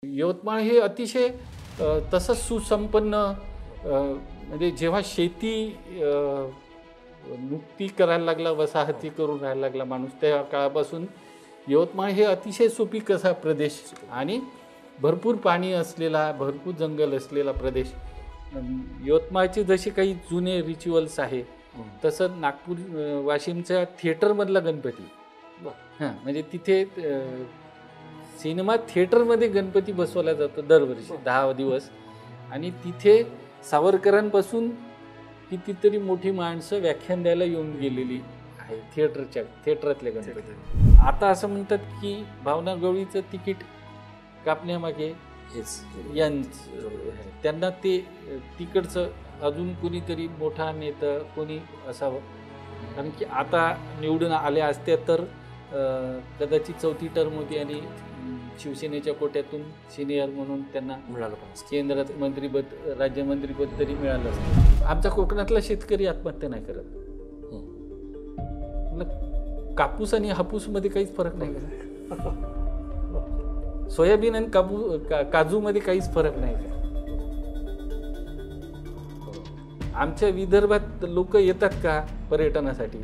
यवतमाळ हे अतिशय तसंच सुसंपन्न म्हणजे जेव्हा शेती नुकती करायला लागला, वसाहती करून राहायला लागला माणूस, त्या काळापासून यवतमाळ हे अतिशय सुपीक असा प्रदेश आणि भरपूर पाणी असलेला, भरपूर जंगल असलेला प्रदेश. यवतमाळचे जसे काही जुने रिच्युअल्स आहे तसं नागपूर वाशिमच्या थिएटरमधला गणपती, हां, म्हणजे तिथे सिनेमा थिएटरमध्ये गणपती बसवला जातो दरवर्षी 10 दिवस. आणि तिथे सावरकरांपासून कितीतरी मोठी माणसं व्याख्यान द्यायला येऊन गेलेली आहे थिएटरातल्या गणपती. आता असं म्हणतात की भावना गवळीचं तिकीट कापण्यामागे त्यांना ते तिकडचं अजून कोणीतरी मोठा नेता कोणी असावं, कारण की आता निवडून आले असत्या तर कदाचित 4थी टर्म होती आणि शिवसेनेच्या कोट्यातून सिनियर म्हणून त्यांना मिळालं पाहिजे, केंद्रात मंत्रीपद, राज्यमंत्रीपद तरी मिळालं असतं. आमचा कोकणातला शेतकरी आत्महत्या नाही करत. कापूस आणि हापूसमध्ये काहीच फरक नाही का? सोयाबीन आणि काजूमध्ये काहीच फरक नाही का? आमच्या विदर्भात लोक येतात का पर्यटनासाठी?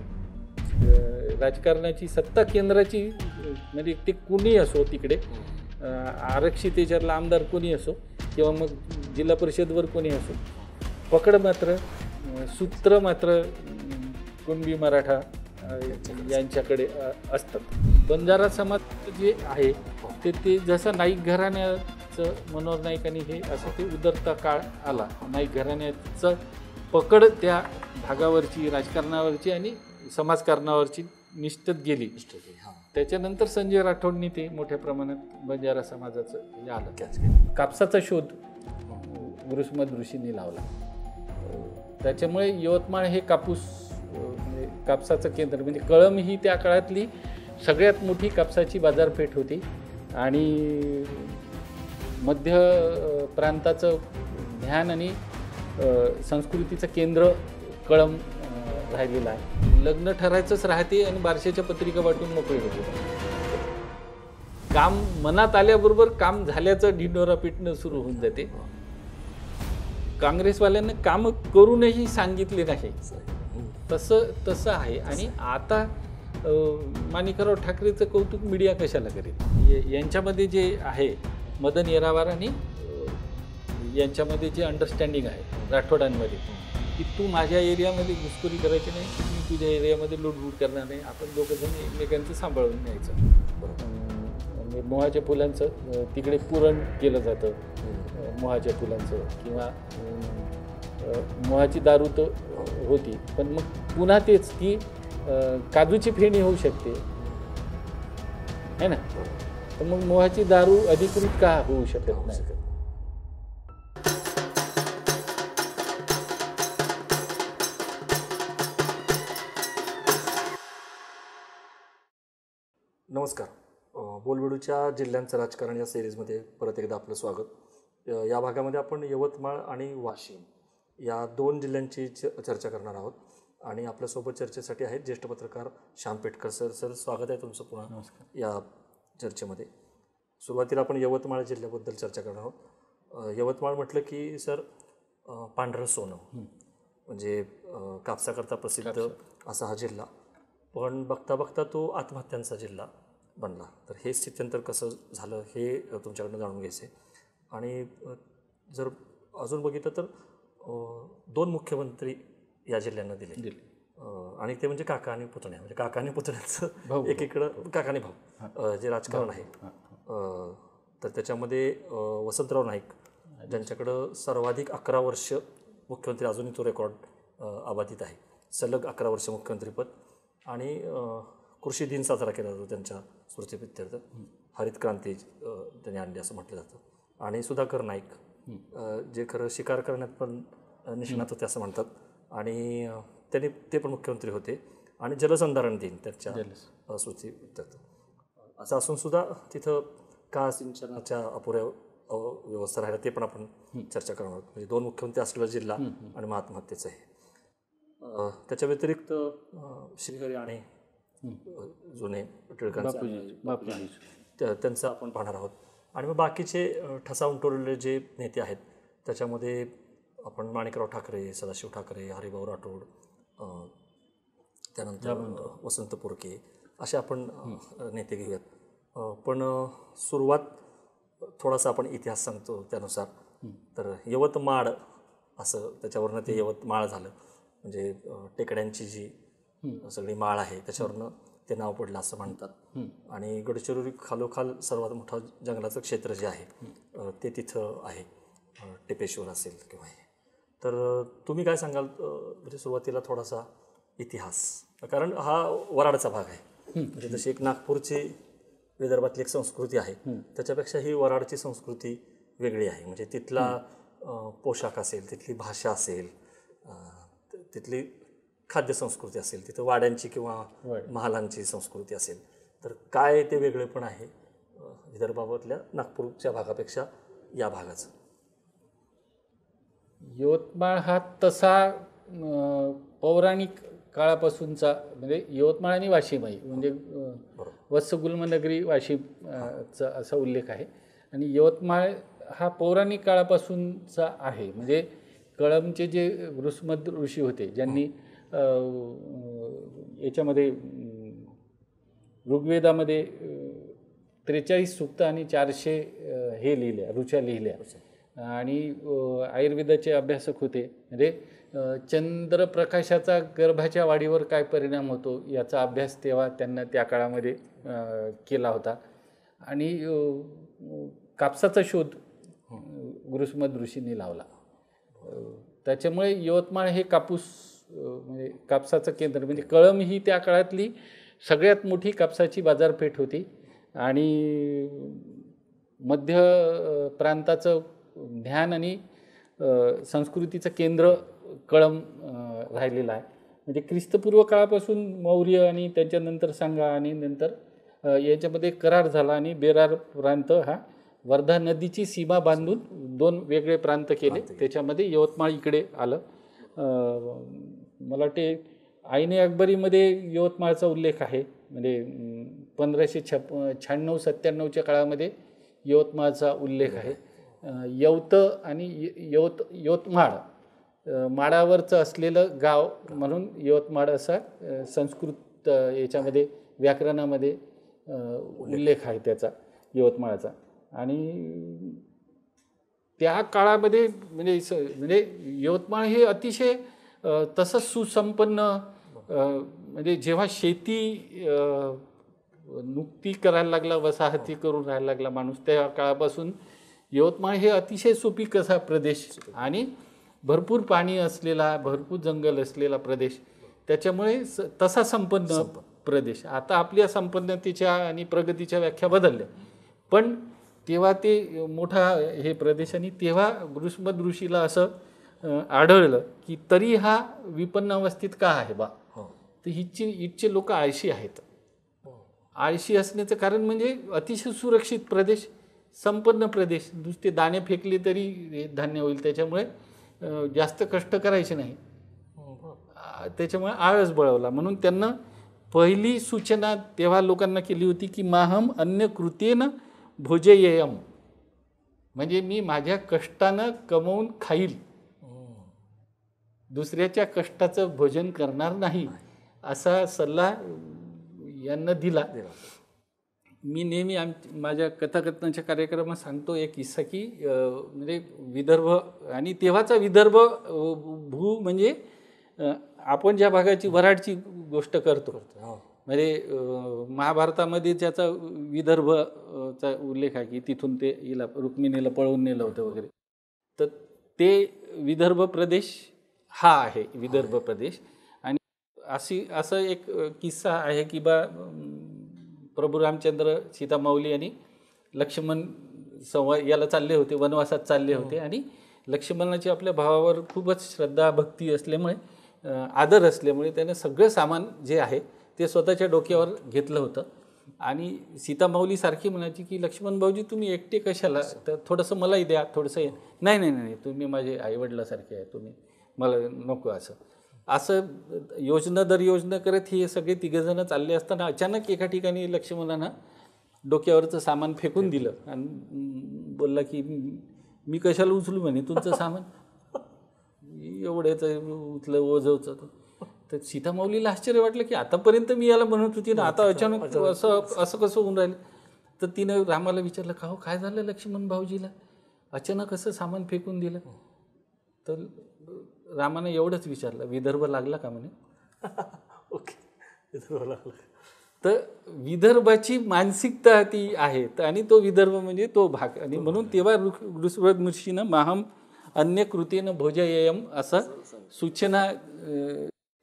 राजकारणाची सत्ता केंद्राची, म्हणजे ते कोणी असो, तिकडे आरक्षित याच्यातला आमदार कोणी असो किंवा मग जिल्हा परिषदवर कोणी असो, पकड मात्र सूत्र मात्र कुणबी मराठा यांच्याकडे असतात. बंजारा समाज जे आहे ते जसं नाईक घराण्याचं, मनोहर नाईकांनी हे असं ते उदरता काळ आला, नाईक घराण्याचं पकड त्या भागावरची, राजकारणावरची आणि समाजकारणावरची निश्चित गेली. त्याच्यानंतर संजय राठोडनी ते मोठ्या प्रमाणात बंजारा समाजाचं हे आलं. कापसाचा शोध वृषमद ऋषींनी लावला. त्याच्यामुळे यवतमाळ हे कापूस म्हणजे कापसाचं केंद्र, म्हणजे कळंब ही त्या काळातली सगळ्यात मोठी कापसाची बाजारपेठ होती आणि मध्य प्रांताचं ज्ञान आणि संस्कृतीचं केंद्र कळंब राहिलेलं आहे. लग्न ठरायचंच राहते आणि बारशाच्या पत्रिका वाटून मोकळे होते. काम मनात आल्याबरोबर काम झाल्याचं ढिंडोरा पिटणं सुरू होऊन जाते. काँग्रेसवाल्यांना काम करूनही सांगितले नाही, तसं आहे. आणि आता माणिकराव ठाकरेचं कौतुक मीडिया कशाला करेल? यांच्यामध्ये जे आहे मदन येरावार आणि यांच्यामध्ये जे अंडरस्टँडिंग आहे राठोडांमध्ये, की तू माझ्या एरियामध्ये घुसखोरी करायची नाही, मी तुझ्या एरियामध्ये लुटबूट करणार नाही, आपण दोघंजण एकमेकांचं सांभाळून न्यायचं. मोहाच्या फुलांचं तिकडे पुरण केलं जातं, मोहाच्या फुलांचं, किंवा मोहाची दारू तर होती, पण मग पुन्हा तेच की काजूची फेणी होऊ शकते है ना, तर मग मोहाची दारू अधिकृत का होऊ शकत नाही? नमस्कार. बोलबेडूच्या जिल्ह्यांचं राजकारण या सिरीजमध्ये परत एकदा आपलं स्वागत. या भागामध्ये आपण यवतमाळ आणि वाशिम या 2 जिल्ह्यांची चर्चा करणार आहोत आणि आपल्यासोबत चर्चेसाठी आहेत ज्येष्ठ पत्रकार श्याम पेटकर सर. सर, स्वागत आहे तुमचं पुन्हा या चर्चेमध्ये. सुरुवातीला आपण यवतमाळ जिल्ह्याबद्दल चर्चा करणार आहोत. यवतमाळ म्हटलं की सर पांढरं सोनं, म्हणजे कापसाकरता प्रसिद्ध असा हा जिल्हा, पण बघता बघता तो आत्महत्यांचा जिल्हा बनला. तर हे स्थित्यंतर कसं झालं हे तुमच्याकडनं जाणून घ्यायचं आहे. आणि जर अजून बघितलं तर 2 मुख्यमंत्री या जिल्ह्यांना दिले आणि ते म्हणजे काका आणि पुतण्या, म्हणजे काका आणि पुतण्यांचं एकीकडं काका आणि भाऊ जे राजकारण आहे. तर त्याच्यामध्ये वसंतराव नाईक ज्यांच्याकडं सर्वाधिक 11 वर्ष मुख्यमंत्री, अजूनही तो रेकॉर्ड अबाधित आहे, सलग 11 वर्ष मुख्यमंत्रीपद. आणि कृषी दिन साजरा केला जातो त्यांच्या स्मृतीप्रित्यर्थ. हरित क्रांती त्यांनी आणली असं म्हटलं जातं. आणि सुधाकर नाईक जे खरं शिकार करण्यात पण निष्णात होते असं म्हणतात, आणि त्यांनी ते पण मुख्यमंत्री होते. आणि जलसंधारण दिन त्यांच्या स्मृतीप्रित्यर्थ. असं असून सुद्धा तिथं का सिंचनाच्या अपुऱ्या व्यवस्था राहिल्या ते पण आपण चर्चा करणार आहोत. म्हणजे 2 मुख्यमंत्री असलेला जिल्हा आणि मग आत्महत्येचं आहे. त्याच्या व्यतिरिक्त श्रीहरी आणि जुने टिळकांचं त्यांचं आपण पाहणार आहोत. आणि मग बाकीचे ठसा उमटवलेले जे नेते आहेत त्याच्यामध्ये आपण माणिकराव ठाकरे, सदाशिव ठाकरे, हरिभाऊ राठोड, त्यानंतर वसंत पुरके असे आपण नेते घेऊयात. पण सुरुवात थोडासा आपण इतिहास सांगतो त्यानुसार. तर यवतमाळ असं त्याच्यावरनं ते यवतमाळ झालं, म्हणजे टेकड्यांची जी सगळी माळ आहे त्याच्यावरनं ते नाव पडलं असं म्हणतात. आणि गडचिरोली खालोखाल सर्वात मोठं जंगलाचं क्षेत्र जे आहे ते तिथं आहे, टिपेश्वर असेल किंवा हे. तर तुम्ही काय सांगाल म्हणजे सुरुवातीला थोडासा इतिहास, कारण हा वराडचा भाग आहे. म्हणजे जशी एक नागपूरची विदर्भातली एक संस्कृती आहे त्याच्यापेक्षा ही वराडची संस्कृती वेगळी आहे. म्हणजे तिथला पोशाख असेल, तिथली भाषा असेल, तिथली खाद्यसंस्कृती असेल, तिथं वाड्यांची किंवा महालांची संस्कृती असेल, तर काय ते वेगळे पण आहे विदर्भातल्या नागपूरच्या भागापेक्षा या भागाचं. यवतमाळ हा तसा पौराणिक काळापासूनचा, म्हणजे यवतमाळ आणि वाशिम आहे, म्हणजे वत्सगुल्मनगरी वाशिमचा असा उल्लेख आहे. आणि यवतमाळ हा पौराणिक काळापासूनचा आहे. म्हणजे कळंबचे जे वृषमद ऋषी होते, ज्यांनी याच्यामध्ये ऋग्वेदामध्ये 43 सूक्त आणि 400 हे लिहिल्या, ऋचा लिहिल्या. आणि आयुर्वेदाचे अभ्यासक होते. म्हणजे चंद्रप्रकाशाचा गर्भाच्या वाढीवर काय परिणाम होतो याचा अभ्यास तेव्हा त्यांना त्या काळामध्ये केला होता. आणि कापसाचा शोध वृषमद ऋषींनी लावला. त्याच्यामुळे यवतमाळ हे कापूस, म्हणजे कापसाचं केंद्र, म्हणजे कळंब ही त्या काळातली सगळ्यात मोठी कापसाची बाजारपेठ होती. आणि मध्य प्रांताचं ज्ञान आणि संस्कृतीचं केंद्र कळंब राहिलेलं आहे. म्हणजे ख्रिस्तपूर्व काळापासून मौर्य आणि त्याच्यानंतर सांगा आणि नंतर याच्यामध्ये करार झाला आणि बेरार प्रांत हा वर्धा नदीची सीमा बांधून 2 वेगळे प्रांत केले. त्याच्यामध्ये यवतमाळ इकडे आलं. मला वाटते आईने अकबरीमध्ये यवतमाळचा उल्लेख आहे. म्हणजे 1596-97 काळामध्ये यवतमाळचा उल्लेख आहे. यवत आणि यवतमाळ माळावरचं असलेलं गाव म्हणून यवतमाळ असा संस्कृत याच्यामध्ये व्याकरणामध्ये उल्लेख आहे त्याचा, यवतमाळचा. आणि त्या काळामध्ये म्हणजे यवतमाळ हे अतिशय तसं सुसंपन्न, म्हणजे जेव्हा शेती नुकती करायला लागला, वसाहती करून राहायला लागला माणूस, त्या काळापासून यवतमाळ हे अतिशय सुपीक असा प्रदेश आणि भरपूर पाणी असलेला, भरपूर जंगल असलेला प्रदेश. त्याच्यामुळे तसा संपन्न प्रदेश. आता आपल्या संपन्नतेच्या आणि प्रगतीच्या व्याख्या बदलल्या, पण तेव्हा ते मोठा हे प्रदेश. आणि तेव्हा वृषमद ऋषीला असं आढळलं की तरी हा विपन्न अवस्थेत का आहे बा. तर इथचे लोक आळशी आहेत. आळशी असण्याचं कारण म्हणजे अतिशय सुरक्षित प्रदेश, संपन्न प्रदेश, नुसते दाणे फेकले तरी धान्य होईल, त्याच्यामुळे जास्त कष्ट करायचे नाही. त्याच्यामुळे आळस बळवला. म्हणून त्यांना पहिली सूचना तेव्हा लोकांना केली होती की माहम अन्य कृतेन भोजयेयम, म्हणजे मी माझ्या कष्टानं कमवून खाईल, दुसऱ्याच्या कष्टाचं भोजन करणार नाही, असा सल्ला यांना दिला. मी नेहमी माझ्या कथाकथनाच्या कार्यक्रमात सांगतो एक किस्सा की म्हणजे विदर्भ आणि तेव्हाचा विदर्भ भू म्हणजे आपण ज्या भागाची वराडची गोष्ट करतो, म्हणजे महाभारतामध्ये ज्याचा विदर्भचा उल्लेख आहे की तिथून ते हिला रुक्मिणीला पळवून नेलं होतं वगैरे, तर ते विदर्भ प्रदेश हा आहे, विदर्भ प्रदेश. आणि असं एक किस्सा आहे की बा प्रभू रामचंद्र, सीता माऊली आणि लक्ष्मण याला चालले होते, वनवासात चालले होते. आणि लक्ष्मणाची आपल्या भावावर खूपच श्रद्धा भक्ती असल्यामुळे, आदर असल्यामुळे त्याने सगळं सामान जे आहे ते स्वतःच्या डोक्यावर घेतलं होतं. आणि सीता माऊली सारखी म्हणायची की लक्ष्मण भाऊजी तुम्ही एकटे कशाला, तर थोडंसं मलाही द्या, थोडंसं. नाही नाही नाही, तुम्ही माझे आईवडिलासारखे आहे, तुम्ही मला नको. असं योजना दर योजना करत हे सगळे तिघंजणं चालले असताना अचानक एका ठिकाणी लक्ष्मणांना डोक्यावरचं सामान फेकून दिलं आणि बोलला की मी कशाला उचलू म्हणे तुमचं सामान, एवढ्याचं उचलं ओझवचं. तर सीतामाऊलीला आश्चर्य वाटलं की आतापर्यंत मी याला म्हणत होती ना, आता अचानक असं कसं होऊन राहिलं. तर तिनं रामाला विचारलं का हो काय झालं लक्ष्मण भाऊजीला, अचानक असं सामान फेकून दिलं. तर रामानं एवढंच विचारलं विदर्भ लागला का म्हणे. ओके, विदर्भ लागला. तर विदर्भाची मानसिकता ती आहे आणि तो विदर्भ म्हणजे तो भाग. आणि म्हणून तेव्हा ऋषीनं माहम अन्य कृतीनं भोजयेयम असं सूचना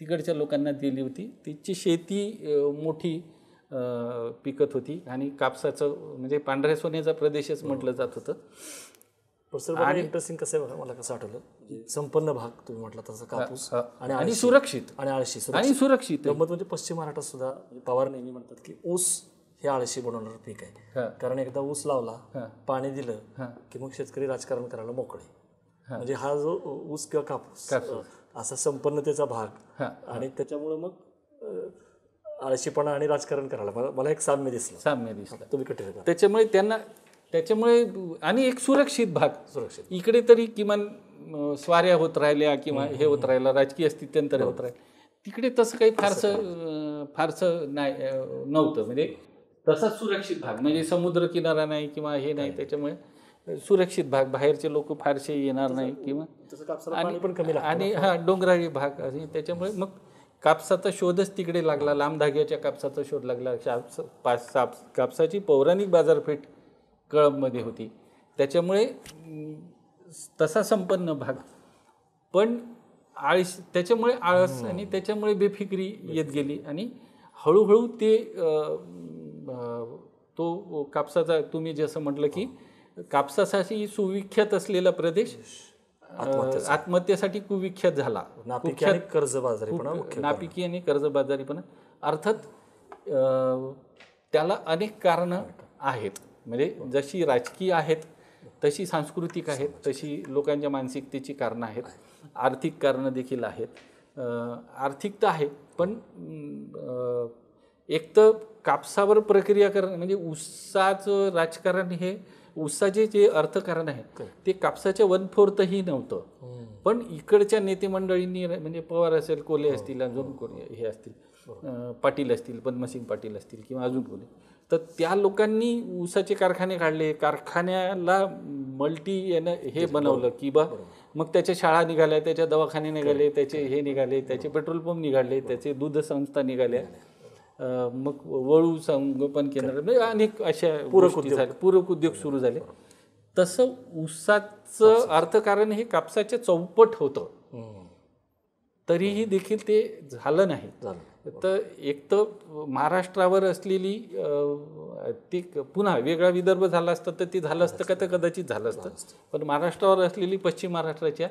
तिकडच्या लोकांना दिली होती. तिची शेती मोठी पिकत होती आणि कापसाचं म्हणजे पांढऱ्या सोन्याचा प्रदेशच म्हटलं जात होतं. आणि इंटरेस्टिंग कसं आहे बघा, मला कसं आठवलं, संपन्न भाग तुम्ही म्हटलं तसं कापूस आणि सुरक्षित आणि आळशी आणि सुरक्षित. गंमत म्हणजे पश्चिम महाराष्ट्रात सुद्धा पवार नेहमी म्हणतात की ऊस हे आळशी बनवणारं पीक आहे. कारण एकदा ऊस लावला, पाणी दिलं की मग शेतकरी राजकारण करायला मोकळे. म्हणजे हा जो ऊस किंवा कापूस असा संपन्नतेचा भाग आणि त्याच्यामुळे मग आळशीपणा आणि राजकारण करायला मला एक साम्य दिसलं. तुम्ही कठीण त्याच्यामुळे आणि एक सुरक्षित भाग. इकडे तरी किमान स्वाऱ्या होत राहिल्या किंवा हे होत राहिलं, राजकीय स्थित्यंतर होत राहिलं. तिकडे तसं काही फारसं नाही नव्हतं. म्हणजे तसाच सुरक्षित भाग म्हणजे समुद्र किनारा नाही किंवा हे नाही, त्याच्यामुळे सुरक्षित भाग, बाहेरचे लोक फारसे येणार नाही किंवा आणि डोंगराळी भाग. आणि त्याच्यामुळे मग कापसाचा शोधच तिकडे लागला, लांब धाग्याच्या कापसाचा शोध लागला. कापसाची पौराणिक बाजारपेठ कळंबमध्ये होती, त्याच्यामुळे तसा संपन्न भाग. पण त्याच्यामुळे आळस आणि त्याच्यामुळे बेफिक्री येत गेली आणि हळूहळू ते तो कापसाचा, तुम्ही जसं म्हटलं की कापसासाठी सुविख्यात असलेला प्रदेश आत्महत्येसाठी कुविख्यात झाला. नापिकी आणि कर्जबाजारीपणा. अर्थात त्याला अनेक कारणं आहेत. म्हणजे जशी राजकीय आहेत तशी सांस्कृतिक आहेत, तशी लोकांच्या मानसिकतेची कारणं आहेत, आर्थिक कारणं देखील आहेत. आर्थिक तर आहे, पण एक तर कापसावर प्रक्रिया करणं म्हणजे ऊसाचं राजकारण, हे ऊसाचे जे अर्थकारण आहे ते कापसाच्या 1/4ही नव्हतं. पण इकडच्या नेते मंडळींनी म्हणजे पवार असेल, कोल्हे असतील, अजून कोणी हे असतील, पाटील असतील, पद्मसिंग पाटील असतील किंवा अजून कोणी, तर त्या लोकांनी ऊसाचे कारखाने काढले, कारखान्याला मल्टी हे बनवलं की बा मग त्याच्या शाळा निघाल्या, त्याच्या दवाखाने निघाले, त्याचे हे निघाले, त्याचे पेट्रोल पंप निघाले, त्याचे दूध संस्था निघाल्या, मग वळू संगोपन केंद्र, म्हणजे अनेक अशा पूरक उद्योग सुरू झाले. तसं ऊसाचं अर्थकारण हे कापसाच्या चौपट होतं, तरीही देखील ते झालं नाही. तर एक तर महाराष्ट्रावर असलेली ती, पुन्हा वेगळा विदर्भ झाला असतं तर ते झालं असतं का, तर कदाचित झालं असतं. पण महाराष्ट्रावर असलेली पश्चिम महाराष्ट्राच्या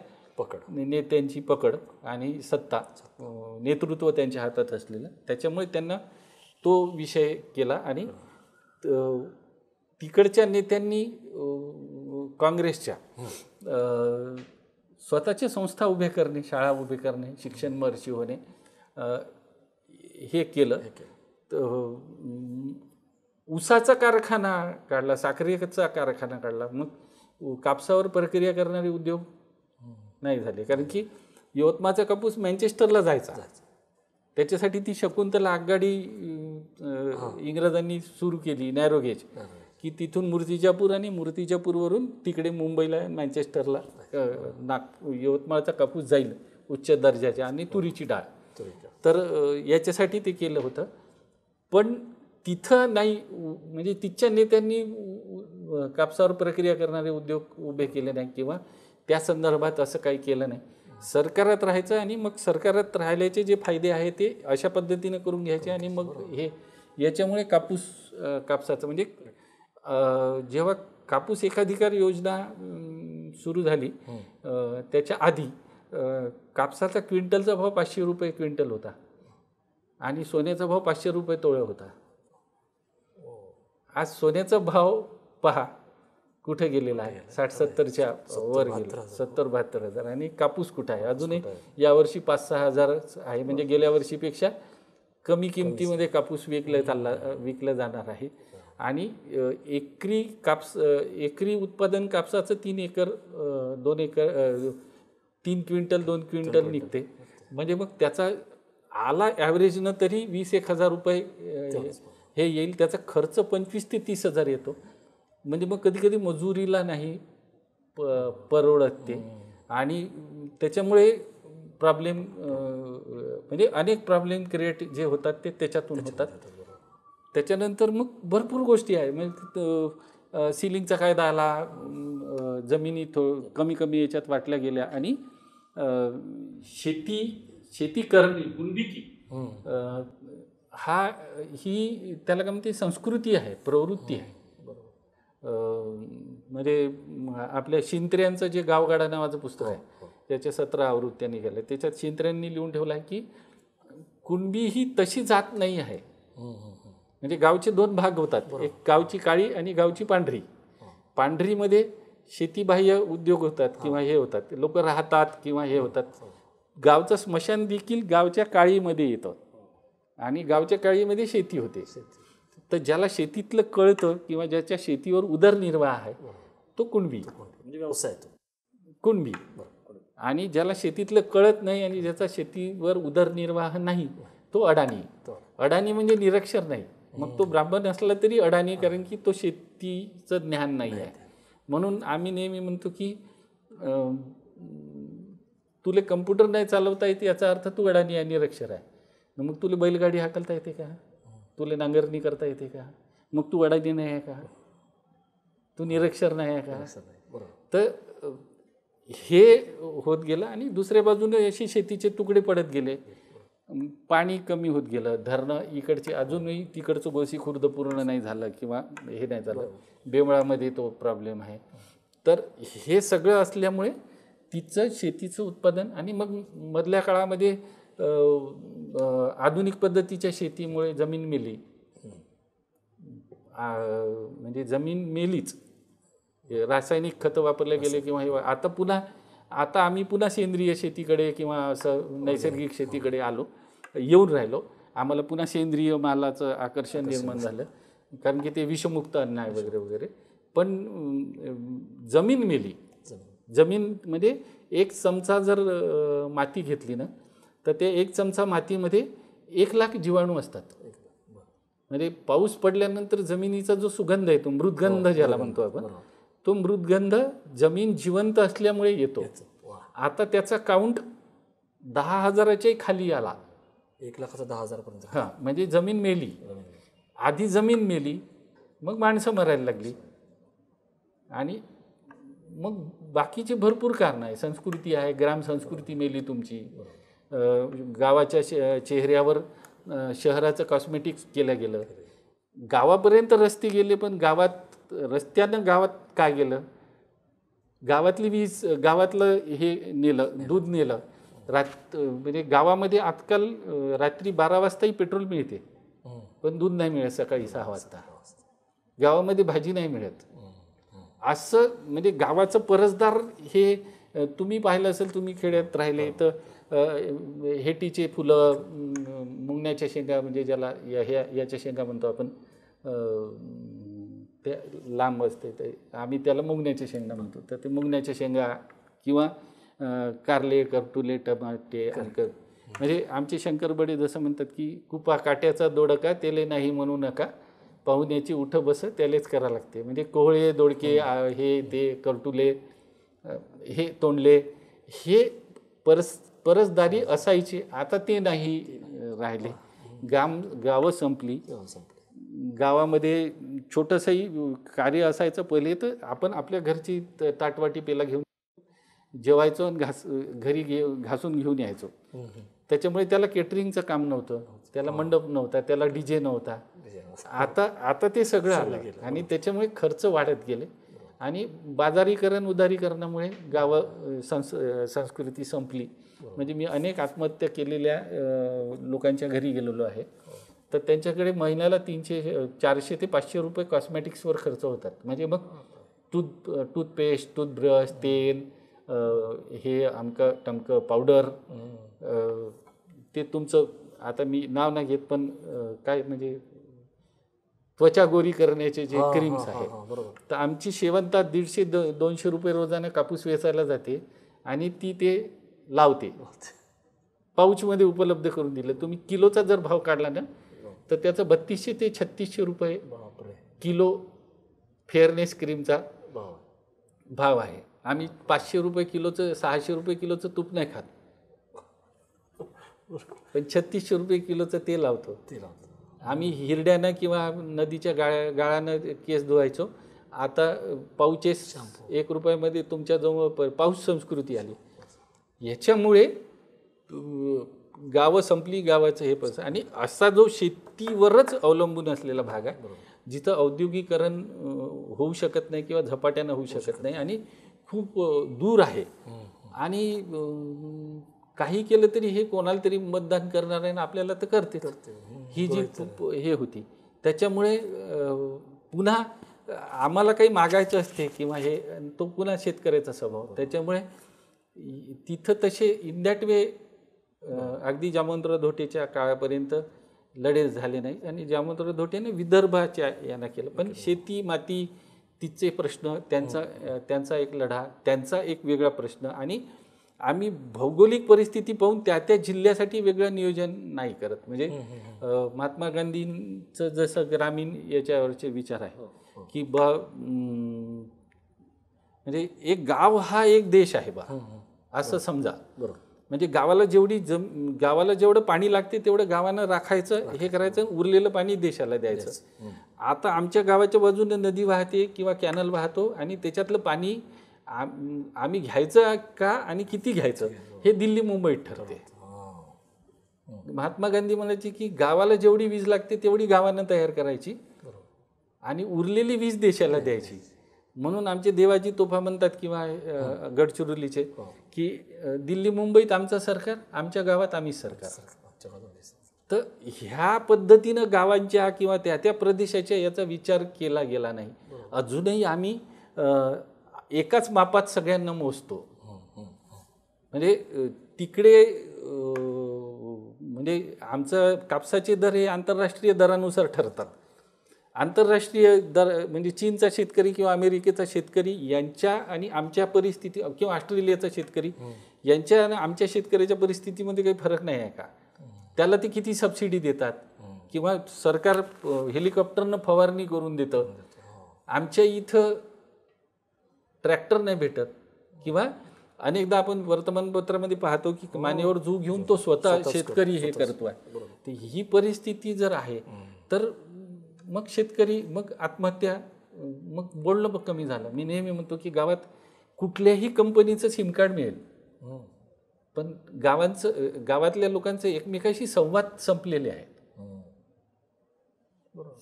नेत्यांची पकड आणि सत्ता, नेतृत्व त्यांच्या हातात असलेलं, त्याच्यामुळे त्यांना तो विषय केला. आणि तिकडच्या नेत्यांनी काँग्रेसच्या स्वतःच्या संस्था उभे करणे, शाळा उभे करणे, शिक्षण महर्षी होणे, हे केलं. ऊसाचा कारखाना काढला, साखरेचा कारखाना काढला, मग कापसावर प्रक्रिया करणारे उद्योग नाही झाले. कारण की यवतमाळचा कापूस मँचेस्टरला जायचा, त्याच्यासाठी ती शकुंतला आगगाडी इंग्रजांनी सुरू केली, नॅरोगेज, की तिथून मूर्तिजापूर आणि मूर्तिजापूरवरून तिकडे मुंबईला, मँचेस्टरला यवतमाळचा कापूस जाईल उच्च दर्जाच्या आणि तुरीची डाळ. तर याच्यासाठी ते केलं होतं. पण तिथं नाही, म्हणजे तिथच्या नेत्यांनी कापसावर प्रक्रिया करणारे उद्योग उभे केले नाही किंवा त्या संदर्भात असं काही केलं नाही. सरकारात राहायचं आणि मग सरकारात राहिल्याचे जे फायदे आहेत ते अशा पद्धतीनं करून घ्यायचे. आणि मग हे याच्यामुळे कापसाचं म्हणजे जेव्हा कापूस एकाधिकार योजना सुरू झाली त्याच्या आधी कापसाचा क्विंटलचा भाव 500 रुपये क्विंटल होता आणि सोन्याचा भाव 500 रुपये तोळा होता. आज सोन्याचा भाव पहा कुठे गेलेला आहे, 60-70च्या वर गेला, 70-72 हजार. आणि कापूस कुठं आहे, अजूनही यावर्षी 5-6 हजार आहे. म्हणजे गेल्या वर्षीपेक्षा कमी किमतीमध्ये कापूस विकला जाणार आहे. आणि एकरी उत्पादन कापसाचं 3 एकर 2 एकर 3 क्विंटल 2 क्विंटल निघते. म्हणजे मग त्याचा आला ॲव्हरेजनं तरी 20-1,000 रुपये हे येईल. त्याचा खर्च 25,000 ते 30,000 येतो. म्हणजे मग कधी कधी मजुरीला नाही परवडत ते. आणि त्याच्यामुळे प्रॉब्लेम म्हणजे अनेक प्रॉब्लेम क्रिएट जे होतात ते त्याच्यातून होतात. त्याच्यानंतर मग भरपूर गोष्टी आहे. म्हणजे सिलिंगचा कायदा आला, जमिनी कमी कमी याच्यात वाटल्या गेल्या आणि शेती करणे कुणबिकी ही त्याला काय म्हणते संस्कृती आहे, प्रवृत्ती आहे. म्हणजे आपल्या शिंत्र्यांचं जे गावगाडा नावाचं पुस्तक आहे त्याच्या 17 आवृत्त्या निघाल्या. त्याच्यात शिंत्र्यांनी लिहून ठेवलं आहे की कुणबी ही तशी जात नाही आहे. म्हणजे गावचे 2 भाग होतात, एक गावची काळी आणि गावची पांढरी. पांढरीमध्ये शेतीबाह्य उद्योग होतात किंवा हे होतात, लोक राहतात किंवा हे होतात. गावचं स्मशान देखील गावच्या काळीमध्ये येतं आणि गावच्या काळीमध्ये शेती होते. तर ज्याला शेतीतलं कळतं किंवा ज्याच्या शेतीवर उदरनिर्वाह आहे तो कुणबी, म्हणजे व्यवसाय कुणबी. आणि ज्याला शेतीतलं कळत नाही आणि ज्याचा शेतीवर उदरनिर्वाह नाही तो अडाणी. अडाणी म्हणजे निरक्षर नाही, मग तो ब्राह्मण असला तरी अडाणी, कारण की तो शेतीचं ज्ञान नाही आहे. म्हणून आम्ही नेहमी म्हणतो की तुला कम्प्युटर नाही चालवता येते याचा अर्थ तू अडाणी आहे, निरक्षर आहे. मग तुला बैलगाडी हाकलता येते का? तुला नांगरणी करता येते का? मग तू अडाणी नाही आहे का? तू निरक्षर नाही आहे का? तर हे होत गेलं. आणि दुसऱ्या बाजूने अशी शेतीचे तुकडे पडत गेले, पाणी कमी होत गेलं, धरणं इकडचे अजूनही तिकडचं गोसी खुर्द पूर्ण नाही झालं किंवा हे नाही झालं, बेमळामध्ये तो प्रॉब्लेम आहे. तर हे सगळं असल्यामुळे तिचं शेतीचं उत्पादन आणि मग मधल्या काळामध्ये आधुनिक पद्धतीच्या शेतीमुळे जमीन मेली. म्हणजे जमीन मेलीच, रासायनिक खतं वापरले गेले किंवा हे. आता आम्ही पुन्हा सेंद्रिय शेतीकडे किंवा असं नैसर्गिक शेतीकडे येऊन राहिलो. आम्हाला पुन्हा सेंद्रिय मालाचं आकर्षण निर्माण झालं, कारण की ते विषमुक्त अन्न आहे वगैरे वगैरे. पण जमीन मेली. जमीनमध्ये 1 चमचा जर माती घेतली ना तर ते 1 चमचा मातीमध्ये 1,00,000 जीवाणू असतात. म्हणजे पाऊस पडल्यानंतर जमिनीचा जो सुगंध येतो, मृदगंध ज्याला म्हणतो आपण, तो मृदगंध जमीन जिवंत असल्यामुळे येतो. आता त्याचा काउंट 10,000च्या खाली आला, 1,00,000 10,000 पर्यंत. हां, म्हणजे जमीन मेली. आधी जमीन मेली, मग माणसं मरायला लागली आणि मग बाकीचे भरपूर कारणं आहे. संस्कृती आहे, ग्राम संस्कृती मेली तुमची. गावाच्या चेहऱ्यावर शहराचं कॉस्मेटिक्स केलं गेलं. गावापर्यंत रस्ते गेले, पण रस्त्यानं गावात काय गेलं? गावातली वीज, गावातलं हे नेलं, दूध नेलं. म्हणजे गावामध्ये आजकाल रात्री 12 वाजताही पेट्रोल मिळते, पण दूध नाही मिळत सकाळी 6 वाजता. गावामध्ये भाजी नाही मिळत. असं म्हणजे गावाचं परसदार हे तुम्ही पाहिलं असेल, तुम्ही खेड्यात राहिले तर हेटीचे फुलं, मुंगण्याच्या शेंगा, म्हणजे ज्याला याच्या शेंगा म्हणतो आपण, ते लांब असते, ते आम्ही त्याला मुंगण्याच्या शेंगा म्हणतो. तर ते मुंगण्याच्या शेंगा किंवा कारले, करटुले, टमाटे, म्हणजे आमचे शंकरबडे जसं म्हणतात की कुपा काट्याचा दोडका त्याले नाही म्हणू नका, पाहुण्याची उठ बस त्यालेच करा लागते. म्हणजे कोहळे, दोडके, हे ते करटुले, हे तोंडले, हे परसदारी असायची. आता ते नाही राहिले. गावं संपली. गावामध्ये छोटंसंही कार्य असायचं पहिले तर आपण आपल्या घरची ताटवाटी पेला घेऊन जेवायचो आणि घरी घासून घेऊन यायचो. त्याच्यामुळे त्याला केटरिंगचं काम नव्हतं, त्याला मंडप नव्हता, त्याला डीजे नव्हता. आता ते सगळं आलं आणि त्याच्यामुळे खर्च वाढत गेले आणि बाजारीकरण, उदारीकरणामुळे गावं संस्कृती संपली. म्हणजे मी अनेक आत्महत्या केलेल्या लोकांच्या घरी गेलेलो आहे, तर त्यांच्याकडे महिन्याला 400 ते 500 रुपये कॉस्मॅटिक्सवर खर्च होतात. म्हणजे मग टूथपेस्ट, टूथब्रश, तेल, हे अमकं टमकं पावडर, ते तुमचं, आता मी नाव नाही घेत, पण काय म्हणजे त्वचा गोरी करण्याचे जे हां, क्रीम्स हां, हां, आहेत, हां, बरोबर. तर आमची शेवंतात 150-200 रुपये रोजानं कापूस वेचायला जाते आणि ती ते लावते. पाऊचमध्ये उपलब्ध करून दिलं. तुम्ही किलोचा जर भाव काढला ना तर त्याचा 3200 ते 3600 रुपये बापरे. किलो फेअरनेस क्रीमचा भाव. भाव आहे. आम्ही 500 रुपये किलोचं 600 रुपये किलोचं तूप नाही खात, पण 3600 रुपये किलोचं ते लावतो. ते लावतो. आम्ही हिरड्यानं किंवा नदीच्या गाळानं केस धुवायचो. आता पाऊचेस 1 रुपयामध्ये तुमच्याजवळ पाऊच संस्कृती आली. याच्यामुळे गावं संपली, गावाचं हे पण. आणि असा जो शेतीवरच अवलंबून असलेला भाग आहे जिथं औद्योगिकरण होऊ शकत नाही किंवा झपाट्यानं होऊ शकत नाही आणि खूप दूर आहे. आणि काही केलं तरी हे कोणाला तरी मतदान करणार आहे ना आपल्याला तर करते. ही जी खूप हे होती, त्याच्यामुळे पुन्हा आम्हाला काही मागायचं असते किंवा हे, तो पुन्हा शेतकऱ्याचा स्वभाव. त्याच्यामुळे तिथं तसे इन दॅट वे अगदी जामवंतराव धोटेच्या काळापर्यंत लढे झाले नाही. आणि जामवंतराव धोटेने विदर्भाच्या यांना केलं. पण शेती माती तिचे प्रश्न, त्यांचा एक लढा, त्यांचा एक वेगळा प्रश्न. आणि आम्ही भौगोलिक परिस्थिती पाहून त्या त्या जिल्ह्यासाठी वेगळं नियोजन नाही करत. म्हणजे महात्मा गांधींचं जसं ग्रामीण याच्यावरचे विचार आहे की म्हणजे एक गाव हा एक देश आहे बा, असं समजा. बरोबर. म्हणजे गावाला जेवढं पाणी लागते तेवढं गावानं राखायचं, हे करायचं, उरलेलं पाणी देशाला द्यायचं. आता आमच्या गावाच्या बाजूने नदी वाहते किंवा कॅनल वाहतो आणि त्याच्यातलं पाणी आम्ही घ्यायचं का आणि किती घ्यायचं हे दिल्ली मुंबईत ठरते. महात्मा गांधी म्हणायचे की गावाला जेवढी वीज लागते तेवढी गावानं तयार करायची आणि उरलेली वीज देशाला द्यायची. म्हणून आमचे देवाजी तोफा म्हणतात किंवा गडचिरोलीचे की दिल्ली मुंबईत आमचं सरकार, आमच्या गावात आम्ही सरकार. तर ह्या पद्धतीनं गावांच्या किंवा त्या त्या प्रदेशाच्या याचा विचार केला गेला नाही. अजूनही आम्ही एकाच मापात सगळ्यांना मोजतो. म्हणजे तिकडे म्हणजे आमचं कापसाचे दर हे आंतरराष्ट्रीय दरानुसार ठरतात. आंतरराष्ट्रीय दर म्हणजे चीनचा शेतकरी किंवा अमेरिकेचा शेतकरी यांच्या आणि आमच्या परिस्थिती किंवा ऑस्ट्रेलियाचा शेतकरी यांच्या आणि आमच्या शेतकऱ्याच्या परिस्थितीमध्ये काही फरक नाही आहे का? त्याला ते किती सबसिडी देतात किंवा सरकार हेलिकॉप्टरनं फवारणी करून देतं. आमच्या इथं ट्रॅक्टर नाही भेटत किंवा अनेकदा आपण वर्तमानपत्रामध्ये पाहतो की मानेवर झू घेऊन तो स्वतः शेतकरी हे करतोय. तर ही परिस्थिती जर आहे तर मग शेतकरी, मग आत्महत्या, मग बोलणं कमी झालं. मी नेहमी म्हणतो की गावात कुठल्याही कंपनीचं सिम कार्ड मिळेल, पण गावातल्या लोकांचे एकमेकाशी संवाद संपलेले आहेत.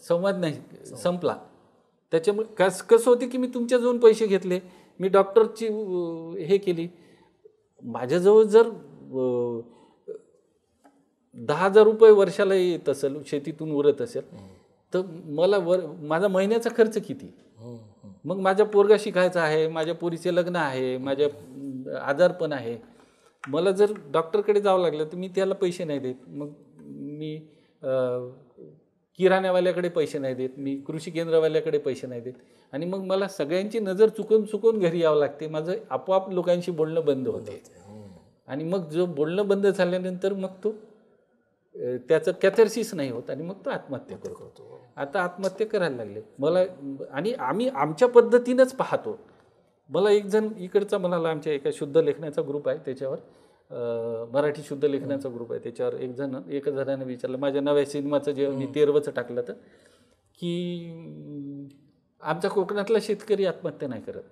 संवाद नाही, संपला. त्याच्यामुळे कसं होते की मी तुमच्याजवळून पैसे घेतले, मी डॉक्टरची हे केली, माझ्याजवळ जर 10,000 रुपये वर्षाला येत असेल, शेतीतून उरत असेल, तर मला माझा महिन्याचा खर्च किती? मग माझ्या पोरगा शिकायचा आहे, माझ्या पोरीचे लग्न आहे, माझ्या आजारपण आहे. मला जर डॉक्टरकडे जावं लागलं तर मी त्याला पैसे नाही देत, मग मी किराण्यावाल्याकडे पैसे नाही देत, मी कृषी केंद्रवाल्याकडे पैसे नाही देत. आणि मग मला सगळ्यांची नजर चुकून घरी यावं लागते. माझं आपोआप लोकांशी बोलणं बंद होते. आणि मग जो बोलणं बंद झाल्यानंतर मग तो त्याचं कॅथार्सिस नाही होत आणि मग तो आत्महत्या करतो. आता आत्महत्या करायला लागले मला. आणि आम्ही आमच्या पद्धतीनंच पाहतो. मला एक जण इकडचा म्हणाला, आमच्या एका शुद्ध लेखनाचा ग्रुप आहे त्याच्यावर, मराठी शुद्ध लेखनाचा ग्रुप आहे त्याच्यावर, एका जणाने विचारलं माझ्या नव्या सिनेमाचं जे मी 13वचं टाकलं तर, की आमचा कोकणातला शेतकरी आत्महत्या नाही करत.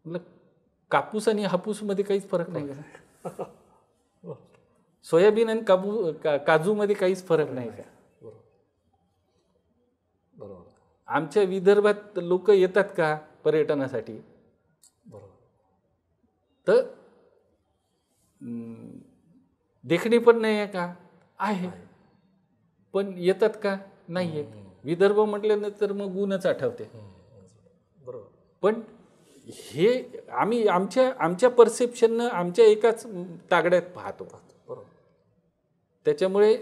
म्हटलं कापूस आणि हापूसमध्ये काहीच फरक नाही का? सोयाबीन आणि काजूमध्ये काहीच फरक नाही का? बरोबर. आमच्या विदर्भात लोक येतात का पर्यटनासाठी? बरोबर. तर देखणी पण नाही आहे का? आहे. पण येतात का? नाही येत. विदर्भ म्हटल्यानंतर मग ऊनच आठवते. बरोबर. पण हे आम्ही आमच्या परसेप्शननं आमच्या एकाच तागड्यात पाहतो. बरोबर. त्याच्यामुळे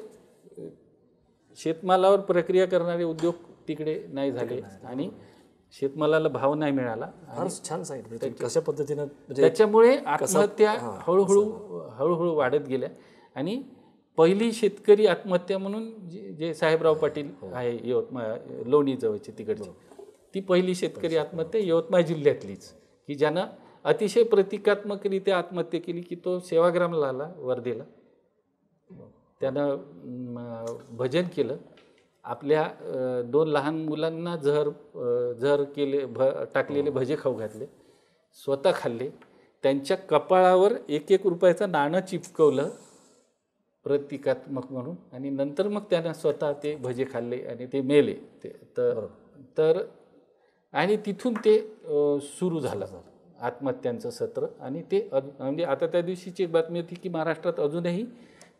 शेतमालावर प्रक्रिया करणारे उद्योग तिकडे नाही झाले आणि शेतमालाला भाव नाही मिळाला. फार छान सांगितलं म्हणजे कशा पद्धतीनं म्हणजे त्याच्यामुळे आत्महत्या हळूहळू वाढत गेल्या आणि पहिली शेतकरी आत्महत्या म्हणून जे साहेबराव पाटील आहे यवतमाळ लोणी जवळची तिकडची, ती पहिली शेतकरी आत्महत्या यवतमाळ जिल्ह्यातलीच की ज्यानं अतिशय प्रतिकात्मकरित्या आत्महत्या केली की तो सेवाग्रामला आला वर्धेला. त्यानं भजन केलं, आपल्या 2 लहान मुलांना जहर टाकलेले भजे खाऊ घातले, स्वतः खाल्ले, त्यांच्या कपाळावर 1-1 रुपयाचं नाणं चिपकवलं प्रतिकात्मक म्हणून आणि नंतर मग त्यानं स्वतः ते भजे खाल्ले आणि ते मेले. तर आणि तिथून ते सुरू झालं आत्महत्यांचं सत्र. आणि ते म्हणजे आता त्या दिवशीची एक बातमी होती की महाराष्ट्रात अजूनही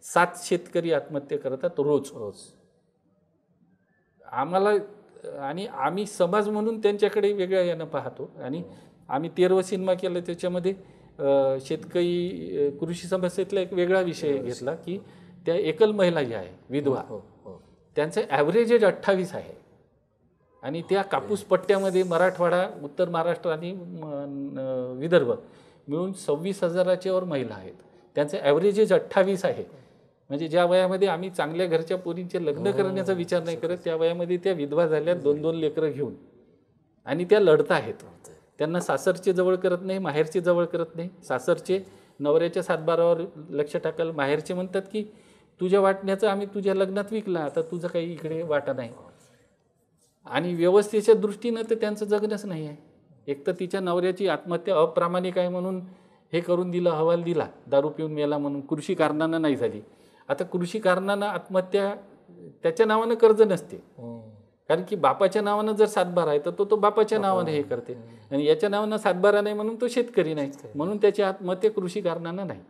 7 शेतकरी आत्महत्या करतात रोज. आम्ही समाज म्हणून त्यांच्याकडे वेगळ्या यानं पाहतो आणि आम्ही 13वा सिनेमा केला, त्याच्यामध्ये शेतकरी कृषी समस्येतला एक वेगळा विषय घेतला की त्या एकल महिला ज्या आहे विधवा, त्यांचं ॲव्हरेज एज 28 आहे आणि त्या कापूस पट्ट्यामध्ये मराठवाडा, उत्तर महाराष्ट्र आणि विदर्भ मिळून 26,000च्या वर महिला आहेत. त्यांचं ॲव्हरेज एज 28 आहे. म्हणजे ज्या वयामध्ये आम्ही चांगल्या घरच्या पोरींचे लग्न करण्याचा विचार नाही करत, त्या वयामध्ये त्या विधवा झाल्या 2-2 लेकरं घेऊन आणि त्या लढत आहेत. त्यांना सासरचे जवळ करत नाही, माहेरचे जवळ करत नाही. सासरचे नवऱ्याच्या 7-12वर लक्ष टाकायला, माहेरचे म्हणतात की तुझ्या वाटण्याचं आम्ही तुझ्या लग्नात विकला, आता तुझं काही इकडे वाटा नाही. आणि व्यवस्थेच्या दृष्टीनं तर त्यांचं जगणंच नाही आहे. एक तर तिच्या नवऱ्याची आत्महत्या अप्रामाणिक आहे म्हणून हे करून दिलं, अहवाल दिला, दारू पिऊन मेला म्हणून, कृषी कारणानं नाही झाली. आता कृषी कारणानं आत्महत्या त्याच्या नावानं कर्ज नसते, कारण की बापाच्या नावानं जर 7-12 आहे तर तो बापाच्या नावानं हे करते आणि याच्या नावानं 7-12 नाही म्हणून तो शेतकरी नाही, म्हणून त्याची आत्महत्या कृषी कारणानं नाही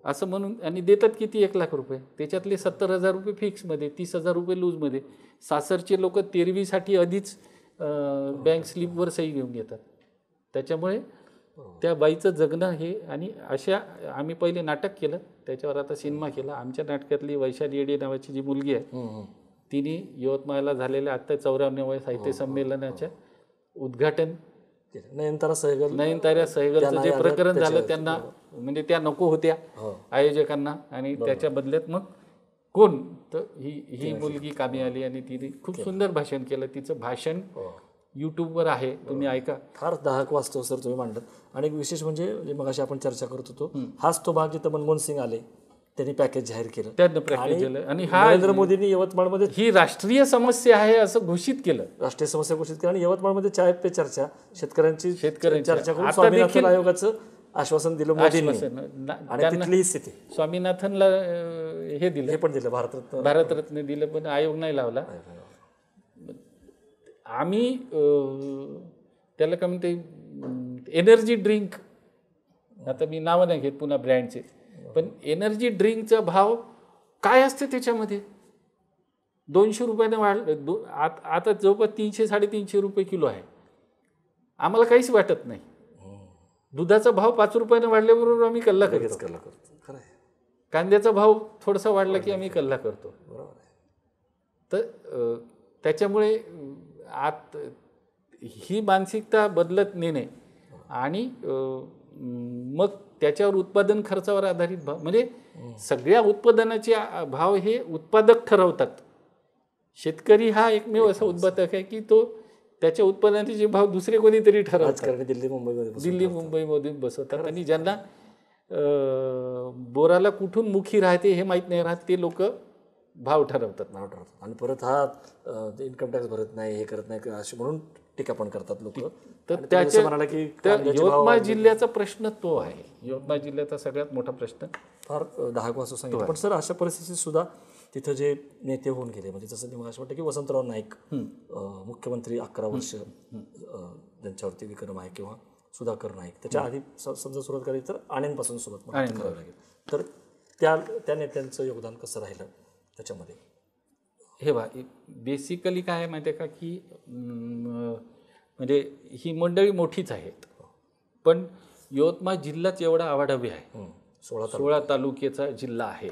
असं म्हणून. आणि देतात किती 1 लाख रुपये, त्याच्यातले 70,000 रुपये फिक्समध्ये, 30,000 रुपये लूजमध्ये. सासरचे लोक 13वीसाठी आधीच बँक स्लिपवर सही घेऊन घेतात. त्याच्यामुळे त्या बाईचं जगणं हे. आणि अशा आम्ही पहिले नाटक केलं, त्याच्यावर आता सिनेमा केला. आमच्या नाटकातली वैशाली येडे नावाची जी मुलगी आहे, तिने यवतमाळला झालेल्या आत्ता 54व्या साहित्य संमेलनाच्या उद्घाटन नयनतारा सहगलचं जे प्रकरण झालं, त्यांना म्हणजे त्या नको होत्या आयोजकांना आणि त्याच्या बदल्यात मग कोण तर ही मुलगी कामी आली आणि तिने खूप सुंदर भाषण केलं. तिचं भाषण यूट्यूबवर आहे, तुम्ही ऐका. फार दाहक वास्तव सर तुम्ही मांडत. आणि विशेष म्हणजे मग अशी आपण चर्चा करत होतो, हाच तो भाग जिथं मनमोहन सिंग आले, त्यांनी पॅकेज जाहीर केलं, त्यांनी पॅकेज केलं आणि नरेंद्र मोदींनी यवतमाळमध्ये ही राष्ट्रीय समस्या आहे असं घोषित केलं, राष्ट्रीय समस्या घोषित केलं. आणि यवतमाळमध्ये चाय पे चर्चा, शेतकऱ्यांची चर्चा करून स्वामीनाथन आयोगाचं आश्वासन दिलं मोदींनी आणि तिथली स्थिती. स्वामीनाथनला हे दिलं, हे पण दिलं, भारतरत्न दिलं, पण आयोग नाही लावला. आम्ही त्याला काय म्हणते एनर्जी ड्रिंक, आता मी नावं नाही घेत पुन्हा ब्रँडचे, पण एनर्जी ड्रिंकचा भाव काय असते त्याच्यामध्ये 200 रुपयाने आता जवळपास 300-350 रुपये किलो आहे. आम्हाला काहीच वाटत नाही. दुधाचा भाव 5 रुपयाने वाढल्याबरोबर आम्ही कल्ला करतो. कांद्याचा भाव थोडासा वाढला की आम्ही कल्ला करतो. तर त्याच्यामुळे ही मानसिकता बदलत नेणे आणि मग त्याच्यावर उत्पादन खर्चावर आधारित भाव, म्हणजे सगळ्या उत्पादनाचे भाव हे उत्पादक ठरवतात. शेतकरी हा एकमेव असा उत्पादक आहे की तो त्याच्या उत्पादनाचे भाव दुसरे कोणीतरी ठरवतात. दिल्ली मुंबईमध्ये बसवतात आणि ज्यांना बोराला कुठून मुखी राहते हे माहीत नाही राहत, ते लोक भाव ठरवतात. आणि परत हा इन्कम टॅक्स भरत नाही, हे करत नाही असे म्हणून टीका पण करतात लोक. तर त्याच्या म्हणाला की यवतमाळ जिल्ह्याचा प्रश्न तो आहे, यवतमाळ जिल्ह्याचा सगळ्यात मोठा प्रश्न. फार दाहक वास्तव सांगितलं. पण सर अशा परिस्थितीत सुद्धा तिथं जे नेते होऊन गेले, म्हणजे जसं मला असं वाटतं की वसंतराव नाईक मुख्यमंत्री 11 वर्ष ज्यांच्यावरती विक्रम आहे, किंवा सुधाकर नाईक, त्याच्या आधी समजा सुरुवात करायची तर आणेंपासून सुरुवात करावी लागेल. तर त्या नेत्यांचं योगदान कसं राहिलं त्याच्यामध्ये? हे बा, बेसिकली काय आहे माहिती आहे का की म्हणजे ही मंडळी मोठीच आहेत, पण यवतमाळ जिल्हाच एवढा आवाढव्य आहे. 16 तालुक्याचा जिल्हा आहे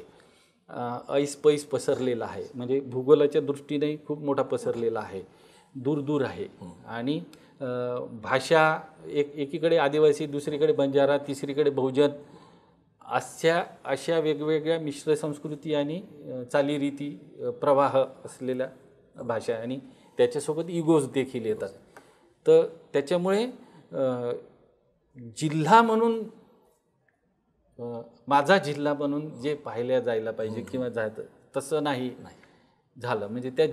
ऐसपैस पसरलेला आहे, म्हणजे भूगोलाच्या दृष्टीने खूप मोठा पसरलेला आहे, दूर दूर आहे. आणि भाषा एकीकडे आदिवासी, दुसरीकडे बंजारा, तिसरीकडे बहुजन, अशा वेगवेगळ्या मिश्र संस्कृती आणि चालीरीती प्रवाह असलेल्या भाषा, आणि त्याच्यासोबत इगोज देखील येतात. तर त्याच्यामुळे जिल्हा म्हणून, माझा जिल्हा म्हणून जे पाहिल्या जायला पाहिजे किंवा जायचं तसं नाही झालं. म्हणजे त्या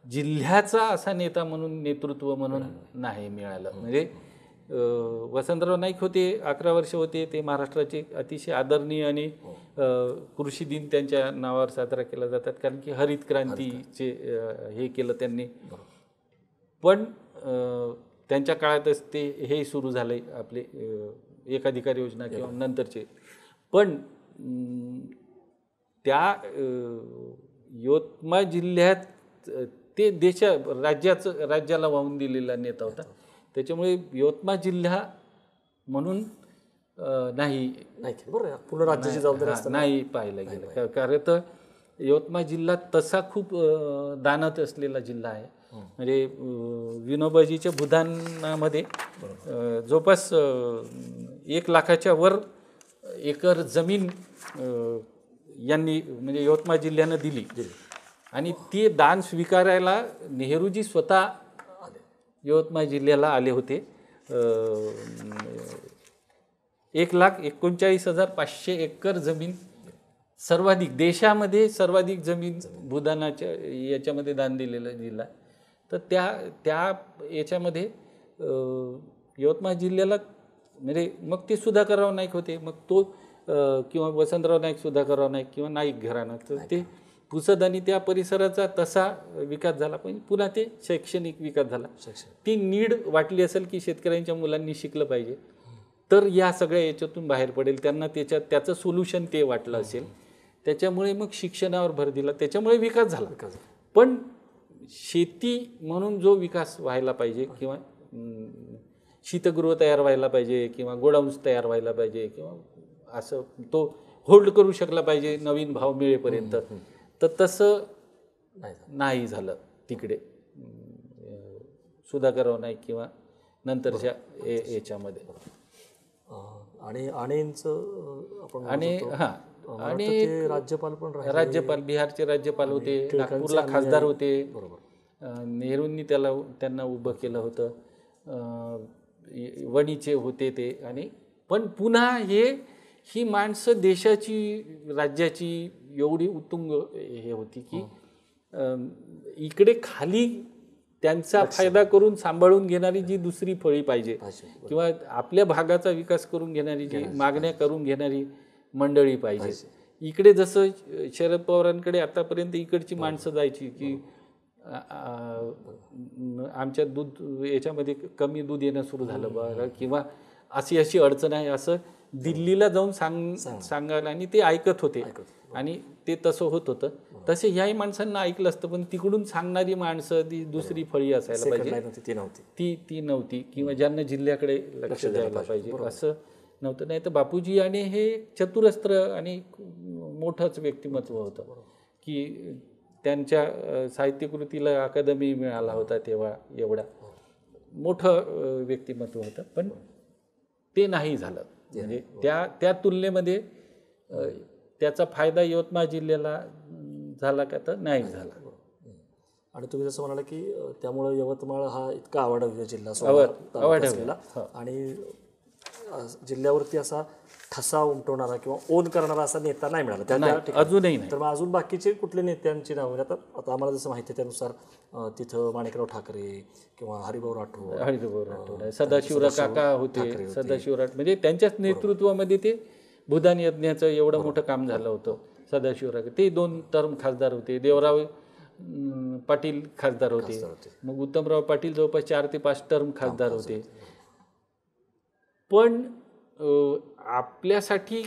जिल्ह्याचा असा नेता म्हणून, नेतृत्व म्हणून नाही मिळालं. म्हणजे वसंतराव नाईक होते, 11 वर्ष होते ते महाराष्ट्राचे अतिशय आदरणीय, आणि कृषी दिन त्यांच्या नावावर साजरा केला जातात, कारण की हरित क्रांतीचे हे केलं त्यांनी. पण त्यांच्या काळातच ते हे सुरू झाले आपले एकाधिकार योजना किंवा नंतरचे. पण त्या यवतमाळ जिल्ह्यात ते राज्याला वाहून दिलेला नेता होता. त्याच्यामुळे यवतमाळ जिल्हा म्हणून नाही बरं, पूर्ण राज्याची जबाबदारी नाही पाहायला गेलं. कारण तर यवतमाळ जिल्हा तसा खूप दानत असलेला जिल्हा आहे. म्हणजे विनोबाजीच्या भूदानामध्ये जवळपास 1 लाखाच्या वर एकर जमीन यांनी, म्हणजे यवतमाळ जिल्ह्यानं दिली. आणि ती दान स्वीकारायला नेहरूजी स्वतः यवतमाळ जिल्ह्याला आले होते. 1,39,500 एकर जमीन, सर्वाधिक देशामध्ये सर्वाधिक जमीन भूदानाच्या याच्यामध्ये दान दिलेला जिल्हा. तर त्या याच्यामध्ये यवतमाळ जिल्ह्याला, म्हणजे मग ते सुधाकरराव नाईक होते, मग तो किंवा वसंतराव नाईक, सुधाकरराव नाईक किंवा नाईक घराणं, तर ते पुसद आणि त्या परिसराचा तसा विकास झाला. पण पुन्हा ते शैक्षणिक विकास झाला. ती नीड वाटली असेल की शेतकऱ्यांच्या मुलांनी शिकलं पाहिजे, तर या सगळ्या याच्यातून बाहेर पडेल. त्यांना त्याचं सोल्युशन ते वाटलं असेल, त्याच्यामुळे मग शिक्षणावर भर दिला, त्याच्यामुळे विकास झाला. पण शेती म्हणून जो विकास व्हायला पाहिजे, किंवा शीतगृह तयार व्हायला पाहिजे, किंवा गोडाऊन्स तयार व्हायला पाहिजे, किंवा असं तो होल्ड करू शकला पाहिजे नवीन भाव मिळेपर्यंत, तर तसं नाही झालं तिकडे सुधाकरराव नाईक किंवा नंतरच्या याच्यामध्ये. आणि आपण आणि आणि राज्यपाल पण राज्यपाल बिहारचे राज्यपाल होते, नागपूरला खासदार होते. नेहरूंनी त्यांना उभं केलं होतं. वणीचे होते ते. आणि पण पुन्हा ही माणसं देशाची, राज्याची एवढी उत्तुंग हे होती की इकडे खाली त्यांचा फायदा करून सांभाळून घेणारी जी दुसरी फळी पाहिजे, किंवा आपल्या भागाचा विकास करून घेणारी, जी मागण्या करून घेणारी मंडळी पाहिजे. इकडे जसं शरद पवारांकडे आतापर्यंत इकडची माणसं जायची की आमच्या दूध याच्यामध्ये कमी दूध येणं सुरू झालं बरं, किंवा अशी अडचण आहे, असं दिल्लीला जाऊन सांगायला, आणि ते ऐकत होते, आणि ते तसं होत होतं. तसे ह्याही माणसांना ऐकलं असतं, पण तिकडून सांगणारी माणसं ती दुसरी फळी असायला पाहिजे, ती नव्हती. किंवा ज्यांना जिल्ह्याकडे लक्ष द्यायला पाहिजे असं नव्हतं. नाही तर बापूजी आणि हे चतुरस्त्र आणि मोठंच व्यक्तिमत्व होतं, की त्यांच्या साहित्यकृतीला अकादमी मिळाला होता तेव्हा, एवढा मोठं व्यक्तिमत्व होतं. पण ते नाही झालं. म्हणजे त्या तुलनेमध्ये त्याचा फायदा यवतमाळ जिल्ह्याला झाला का, तर नाही झाला. आणि तुम्ही जसं म्हणाला की त्यामुळे यवतमाळ हा इतका आवडता जिल्हा आवडला, आणि जिल्ह्यावरती असा ठसा उमटवणारा किंवा ओन करणारा असा नेता नाही मिळाला अजूनही नाही. तर मग अजून बाकीचे कुठले नेत्यांची नावं, आता आम्हाला जसं माहिती आहे त्यानुसार तिथं माणिकराव ठाकरे किंवा हरिभाऊ राठोड, सदाशिवराव काका होते. सदाशिवराव म्हणजे त्यांच्याच नेतृत्वामध्ये ते भूदान यज्ञाचं एवढं मोठं काम झालं होतं. सदाशिवराव ते 2 टर्म खासदार होते. देवराव पाटील खासदार होते. मग उत्तमराव पाटील जवळपास 4 ते 5 टर्म खासदार होते. पण आपल्यासाठी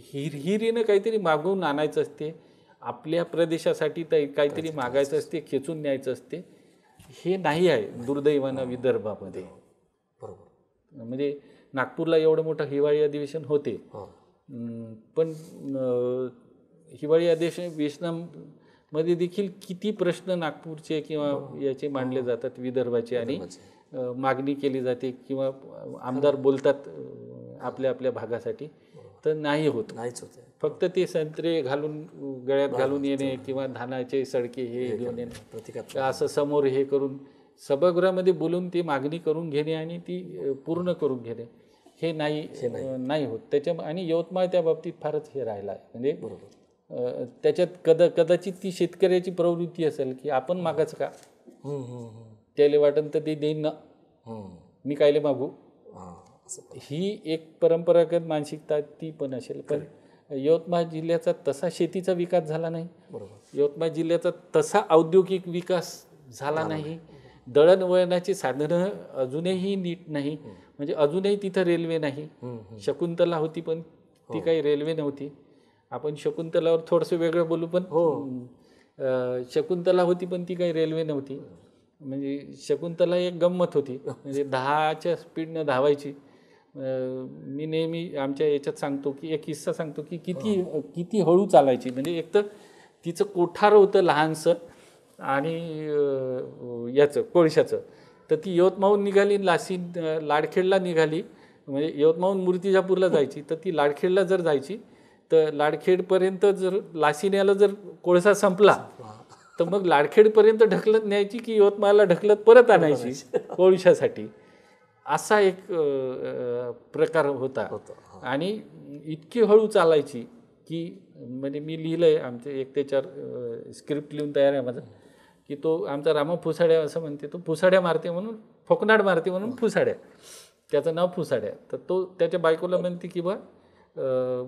हिरहिरीनं काहीतरी मागवून आणायचं असते, आपल्या प्रदेशासाठी काहीतरी मागायचं असते, खेचून न्यायचं असते. हे नाही आहे दुर्दैवानं विदर्भामध्ये. बरोबर. म्हणजे नागपूरला एवढं मोठं हिवाळी अधिवेशन होते, पण हिवाळी अधिवेशनामध्ये देखील किती प्रश्न नागपूरचे किंवा याचे मांडले जातात, विदर्भाचे, आणि मागणी केली जाते किंवा आमदार बोलतात आपल्या आपल्या भागासाठी, तर नाही होत. नाहीच होते. फक्त ते संत्रे घालून गळ्यात घालून येणे किंवा धानाचे सडके हे घेऊन येणे, प्रतिकात्मक असं समोर हे करून सभागृहामध्ये बोलून ती मागणी करून घेणे आणि ती पूर्ण करून घेणे, हे नाही होत त्याच्या. आणि यवतमाळ त्या बाबतीत फारच हे राहिला आहे. म्हणजे त्याच्यात कदाचित ती शेतकऱ्याची प्रवृत्ती असेल की आपण मागायचं का, त्याला वाटन तर ते देईन ना, मी कायले मागू, ही एक परंपरागत मानसिकता ती पण असेल. पण यवतमाळ जिल्ह्याचा तसा शेतीचा विकास झाला नाही, यवतमाळ जिल्ह्याचा तसा औद्योगिक विकास झाला नाही, दळणवळणाची साधनं अजूनही नीट नाही. म्हणजे अजूनही तिथं रेल्वे नाही. शकुंतला होती पण ती काही रेल्वे नव्हती. आपण शकुंतलावर थोडंसं वेगळं बोलू, पण शकुंतला होती पण ती काही रेल्वे नव्हती. म्हणजे शकुंतला एक गंमत होती, म्हणजे 10च्या स्पीडनं धावायची. मी नेहमी आमच्या याच्यात सांगतो की एक किस्सा सांगतो की किती हळू चालायची. म्हणजे एक तर तिचं कोठार होतं लहानसं आणि याचं कोळशाचं, तर ती यवतमाळहून निघाली, लाडखेडला निघाली. म्हणजे यवतमाळहून मूर्तिजापूरला जायची, तर ती लाडखेडला जर जायची तर लाडखेडपर्यंत जर लासिन्याला जर कोळसा संपला तर मग लाडखेडपर्यंत ढकलत न्यायची की यवतमाळला ढकलत परत आणायची कोळशासाठी. असा एक प्रकार होता. आणि इतकी हळू चालायची की म्हणजे मी लिहिलं आहे, आमचे 1 ते 4 स्क्रिप्ट लिहून तयार आहे माझं, की तो आमचा रामा फुसाड्या असं म्हणते, तो फुसाड्या मारते म्हणून, फोकनाड मारते म्हणून फुसाड्या, त्याचं नाव फुसाड्या. तर तो त्याच्या बायकोला म्हणते की बा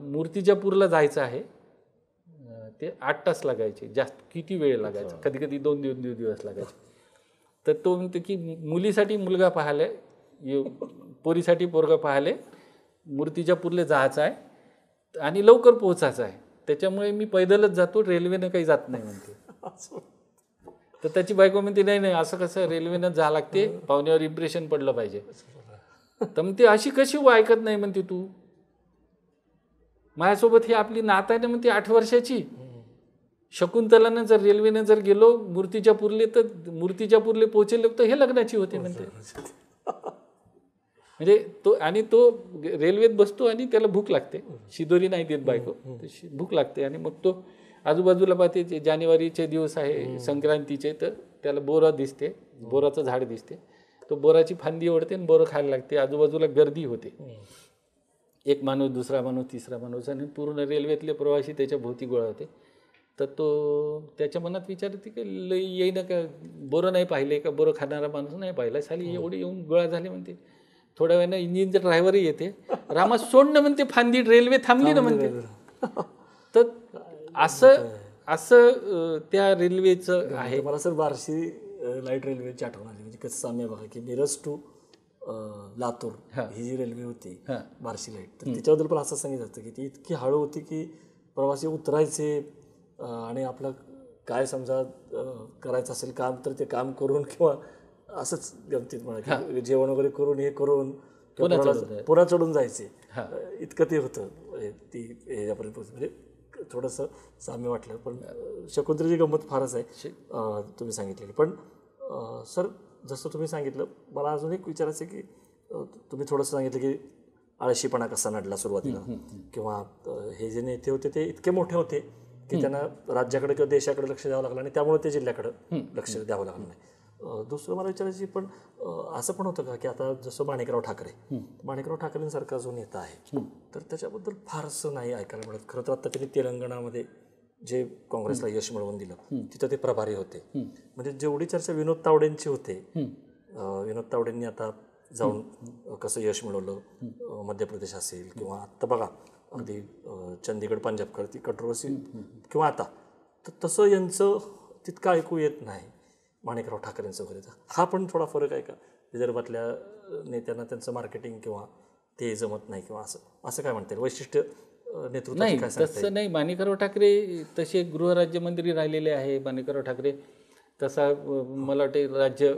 मूर्तिजापूरला जायचं आहे, ते 8 तास लागायचे, जास्त किती वेळ लागायचा, कधी कधी 2 दिवस लागायचे. तर तो म्हणते की मुलीसाठी मुलगा पाहाले, पोरीसाठी पोरगा पाहाले, मूर्तिजापूरला जायचं आहे आणि लवकर पोहोचायचं आहे, त्याच्यामुळे मी पैदलच जातो, रेल्वेनं काही जात नाही म्हणते. तर त्याची बायको म्हणते नाही असं कसं, रेल्वेनं जा लागते, पाहुण्यावर इम्प्रेशन पडलं पाहिजे. तर म्हणते अशी कशी ऐकत नाही म्हणते तू, माझ्यासोबत ही आपली नात आहे ना म्हणते 8 वर्षाची. शकुंतलानं जर रेल्वेनं जर गेलो मूर्तिजापूरले तर मूर्तिजापूरले पोहोचले तर हे लग्नाची होते म्हणते. म्हणजे तो रेल्वेत बसतो आणि त्याला भूक लागते, शिदोरी नाही देत बायको, भूक लागते. आणि मग तो आजूबाजूला पाहते, जानेवारीचे दिवस आहे संक्रांतीचे, तर त्याला बोरा दिसते, बोराचं झाड दिसते, तो बोराची फांदी ओढते आणि बोरं खायला लागते. आजूबाजूला गर्दी होते, एक माणूस, दुसरा माणूस, तिसरा माणूस, आणि पूर्ण रेल्वेतले प्रवासी त्याच्या भोवती गोळा होते. तर तो त्याच्या मनात विचार येते की येईना का, बोरं नाही पाहिले का, बोरं खाणारा माणूस नाही पाहिला, साली एवढे येऊन गोळा झाले म्हणते. थोड्या वेळानं इंजिनचा ड्रायव्हरही येते, रामा सोडणं म्हणते फांदी, रेल्वे थांबली ना म्हणते. तर असं त्या रेल्वेचं आहे. मला सर बार्शी लाईट रेल्वेची आठवण आली. म्हणजे कसं साम्य बघा की मिरज टू लातूर ही जी रेल्वे होती बार्शी लाईट, तर तिच्याबद्दल पण असं सांगितलं जातं की ती इतकी हळू होती की प्रवासी उतरायचे आणि आपलं काय समजा करायचं असेल काम तर ते काम करून किंवा असंच गमतीत म्हणा की जेवण वगैरे करून हे करून पुन्हा चढून जायचे, इतकं ते होतं. ती ह्याच्यापर्यंत म्हणजे थोडंसं साम्य वाटलं. पण शकुंतलेची गंमत फारच आहे तुम्ही सांगितलेली. पण सर जसं तुम्ही सांगितलं, मला अजून एक विचारायचं की तुम्ही थोडंसं सांगितलं की आळशीपणा कसा नडला सुरुवातीला, किंवा हे जे नेते होते ते इतके मोठे होते की त्यांना राज्याकडे किंवा देशाकडे लक्ष द्यावं लागलं आणि त्यामुळे ते जिल्ह्याकडं लक्ष द्यावं लागलं नाही. दुसरं मला विचारायची, पण असं पण होतं का की आता जसं माणिकराव ठाकरेंसारखा जो नेता आहे तर त्याच्याबद्दल फारसं नाही ऐकायला मिळत. खरं तर आता त्यांनी तेलंगणामध्ये जे काँग्रेसला यश मिळवून दिलं तिथं ते प्रभारी होते. म्हणजे जेवढी चर्चा विनोद तावडेंची होते, विनोद तावडेंनी आता जाऊन कसं यश मिळवलं मध्य प्रदेश असेल, किंवा आत्ता बघा अगदी चंदीगड पंजाबकर ती कंट्रोवर्सी, किंवा आता तर तसं यांचं तितकं ऐकू येत नाही माणिकराव ठाकरेंचं वगैरे. हा पण थोडा फरक आहे का विदर्भातल्या नेत्यांना त्यांचं मार्केटिंग किंवा ते जमत नाही, किंवा असं काय म्हणता येईल वैशिष्ट्य नेतृत्व? नाही तसं नाही. माणिकराव ठाकरे तसे गृहराज्यमंत्री राहिलेले आहे. माणिकराव ठाकरे तसा मला वाटते राज्य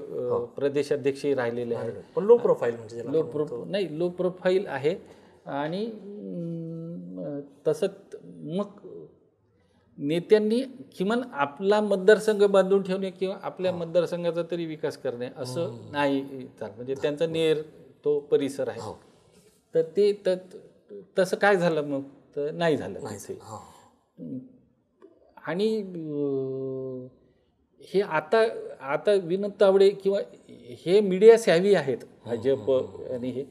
प्रदेशाध्यक्षही राहिलेले आहे. पण लो प्रोफाईल म्हणजे लो प्रोफाईल आहे. आणि तसं मग नेत्यांनी किमान आपला मतदारसंघ बांधून ठेवणे किंवा आपल्या मतदारसंघाचा तरी विकास करणे असं नाही चाल, म्हणजे त्यांचा नेर तो परिसर आहे. तर ते तसं काय झालं मग, तर नाही झालं तिथे. आणि हे आता विनोद तावडे किंवा हे मीडिया सॅव्ही आहेत, भाजप आणि हे,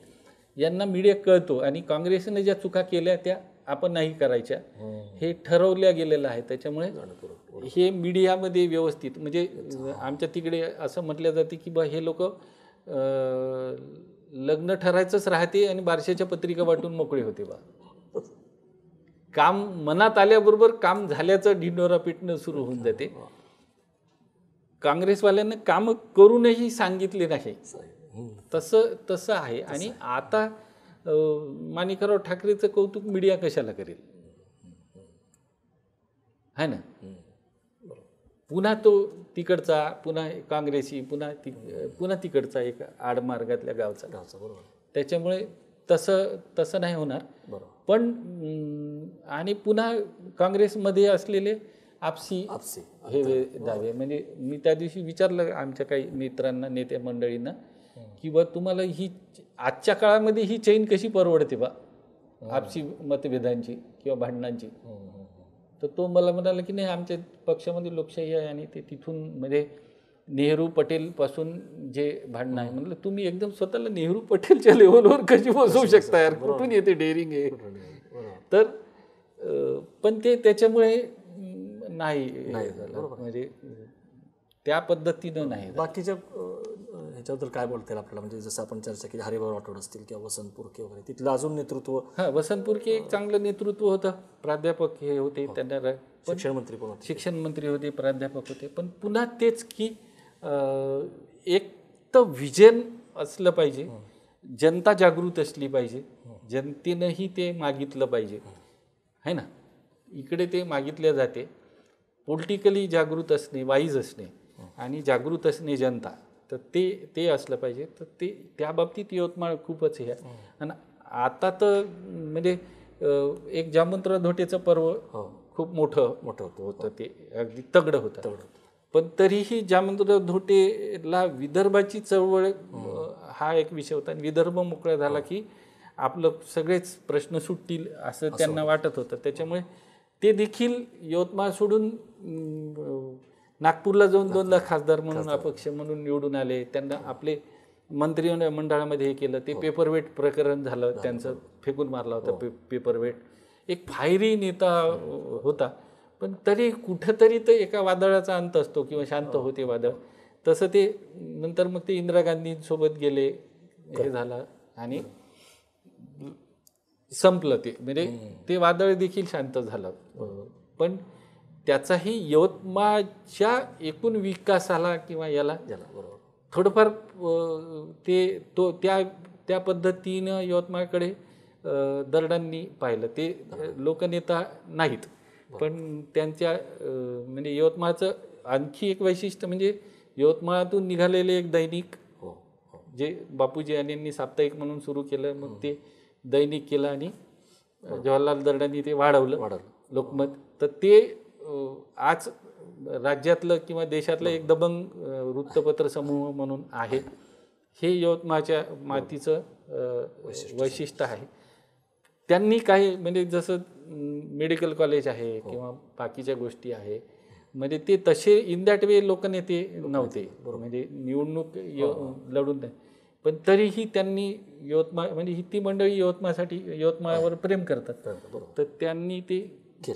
यांना मीडिया कळतो आणि काँग्रेसने ज्या चुका केल्या त्या आपण नाही करायच्या हे ठरवल्या गेलेलं आहे. त्याच्यामुळे हे मीडियामध्ये व्यवस्थित, म्हणजे आमच्या तिकडे असं म्हटलं जाते की बा हे लोक लग्न ठरायचंच राहते आणि बारशाच्या पत्रिका वाटून मोकळे होते बा. काम मनात आल्याबरोबर काम झाल्याचं ढिंडोरा पिटणं सुरू होऊन जाते. काँग्रेसवाल्यांना काम करूनही सांगितले नाही, तसं आहे. आणि आता माणिकराव ठाकरेचं कौतुक मीडिया कशाला करेल, है ना. पुन्हा तो तिकडचा, पुन्हा काँग्रेसी, पुन्हा तिकडचा एक आडमार्गातल्या गावचा. बरोबर. त्याच्यामुळे तसं नाही होणार. पण आणि पुन्हा काँग्रेसमध्ये असलेले आपसी हे दावे, म्हणजे मी त्या दिवशी विचारलं आमच्या काही मित्रांना, नेते मंडळींना, की बा तुम्हाला ही आजच्या काळामध्ये ही चैन कशी परवडते बा आपसी मतभेदांची किंवा भांडणांची. तर तो मला म्हणाला की नाही, आमच्या पक्षामध्ये लोकशाही आहे आणि ते तिथून म्हणजे नेहरू पटेल पासून जे भांडणं आहे. म्हटलं तुम्ही एकदम स्वतःला नेहरू पटेलच्या लेवलवर कशी बसवू शकता यार, कुठून येते डेअरिंग आहे. तर पण ते त्याच्यामुळे नाही झालं, म्हणजे त्या पद्धतीनं नाही. बाकीच्या ह्याच्याबद्दल काय बोलता येईल आपल्याला, म्हणजे जसं आपण चर्चा केली हरिभाऊ राठोड असतील किंवा वसंत पुरके वगैरे, तिथलं अजून नेतृत्व. वसंत पुरके एक चांगलं नेतृत्व होतं, प्राध्यापक हे होते, त्यांना शिक्षण मंत्री पण होते, शिक्षण मंत्री होते, प्राध्यापक होते. पण पुन्हा तेच की एक तर विजन असलं पाहिजे, जनता जागृत असली पाहिजे, जनतेनंही ते मागितलं पाहिजे, है ना. इकडे ते मागितल्या जाते. पॉलिटिकली जागृत असणे, वाईज असणे आणि जागृत असणे जनता, तर ते असलं पाहिजे. तर ते त्या बाबतीत यवतमाळ खूपच हे आहे. आणि आता तर म्हणजे एक जामवंतराव धोटेचं पर्व खूप मोठं होतं, ते अगदी तगडं होतं. पण तरीही जामवंतराव धोटेला विदर्भाची चळवळ हा एक विषय होता. आणि विदर्भ मोकळा झाला की आपलं सगळेच प्रश्न सुटतील असं त्यांना वाटत होतं. त्याच्यामुळे ते देखील यवतमाळ सोडून नागपूरला जाऊन 2दा खासदार म्हणून अपक्ष म्हणून निवडून आले. त्यांना आपले मंत्री मंडळामध्ये हे केलं. ते पेपरवेट प्रकरण झालं, त्यांचं फेकून मारला होता पेपरवेट. एक फायरी नेता होता, पण तरी कुठंतरी तर एका वादळाचा अंत असतो किंवा शांत होते वादळ. तसं ते नंतर मग ते इंदिरा गांधींसोबत गेले, हे झालं आणि संपलं ते, म्हणजे ते वादळ देखील शांत झालं. पण त्याचाही यवतमाळच्या एकूण विकासाला किंवा याला थोडंफार त्या पद्धतीनं यवतमाळकडे दरडांनी पाहिलं. ते लोकनेता नाहीत, पण त्यांच्या म्हणजे यवतमाळचं आणखी एक वैशिष्ट्य म्हणजे यवतमाळातून निघालेले एक दैनिक, जे बापूजी यांनी साप्ताहिक म्हणून सुरू केलं, मग ते दैनिक केलं आणि जवाहरलाल दरडांनी ते वाढवलं लोकमत. तर ते आज राज्यातलं किंवा देशातलं एक दबंग वृत्तपत्र समूह म्हणून आहे. हे यवतमाळच्या मातीचं वैशिष्ट्य आहे. त्यांनी काही म्हणजे जसं मेडिकल कॉलेज आहे किंवा बाकीच्या गोष्टी आहे, म्हणजे ते तसे इन दॅट वे लोकनेते नव्हते, म्हणजे निवडणूक लढून नाही. पण तरीही त्यांनी यवतमाळ म्हणजे ही ती मंडळी यवतमाळवर प्रेम करतात, तर त्यांनी ते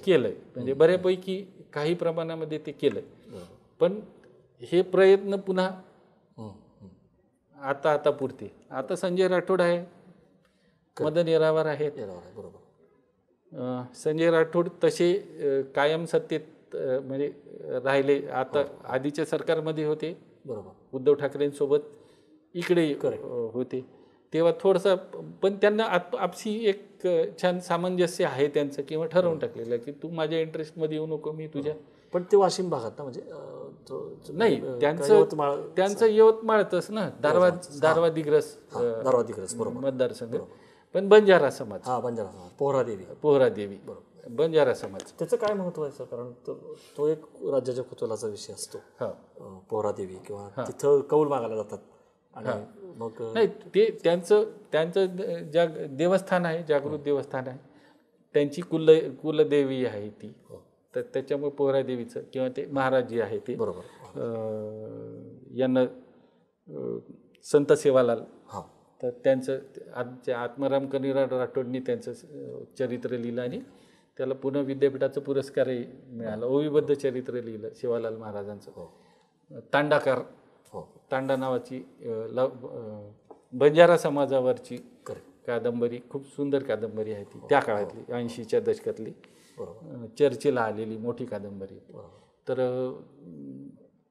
केलंय. म्हणजे बऱ्यापैकी काही प्रमाणामध्ये ते केलंय. पण हे प्रयत्न पुन्हा आता पुरते. आता संजय राठोड आहे, मदन येरावार आहेत. संजय राठोड तसे कायम सत्तेत म्हणजे राहिले. आता आधीच्या सरकारमध्ये होते, उद्धव ठाकरेंसोबत इकडे होते, तेव्हा थोडंसं, पण त्यांना आपसी एक छान सामंजस्य आहे त्यांचं, किंवा ठरवून टाकलेलं की तू माझ्या इंटरेस्टमध्ये येऊ नको, मी तुझ्या. पण ते वाशिम भागात ना, म्हणजे नाही, त्यांचं यवतमाळच ना, दारवा दिग्रस मतदारसंघ. पण बंजारा समाज, हा बंजारा समाज, पोहरादेवी. पोहरादेवी, बंजारा समाज. त्याचं काय महत्व आहे सर? कारण तो एक राज्याच्या कुतूहलाचा विषय असतो, पोहरादेवी, किंवा तिथं कौल मागायला जातात. आणि मग नाही, ते त्यांचं देवस्थान आहे, जागृत देवस्थान आहे, त्यांची कुलदेवी आहे ती. तर त्याच्यामुळे पोहरादेवीचं किंवा ते महाराज जे आहे ते बरोबर यांना संत सेवालाल, हां, तर त्यांचं आत्माराम कनिराड राठोडनी त्यांचं चरित्र लिहिलं आणि त्याला पुणे विद्यापीठाचा पुरस्कारही मिळाला. ओविबद्ध चरित्र लिहिलं सेवालाल महाराजांचं. तांडाकार, तांडा नावाची बंजारा समाजावरची कादंबरी, खूप सुंदर कादंबरी आहे ती, त्या काळातली 80च्या दशकातली, चर्चेला आलेली मोठी कादंबरी. तर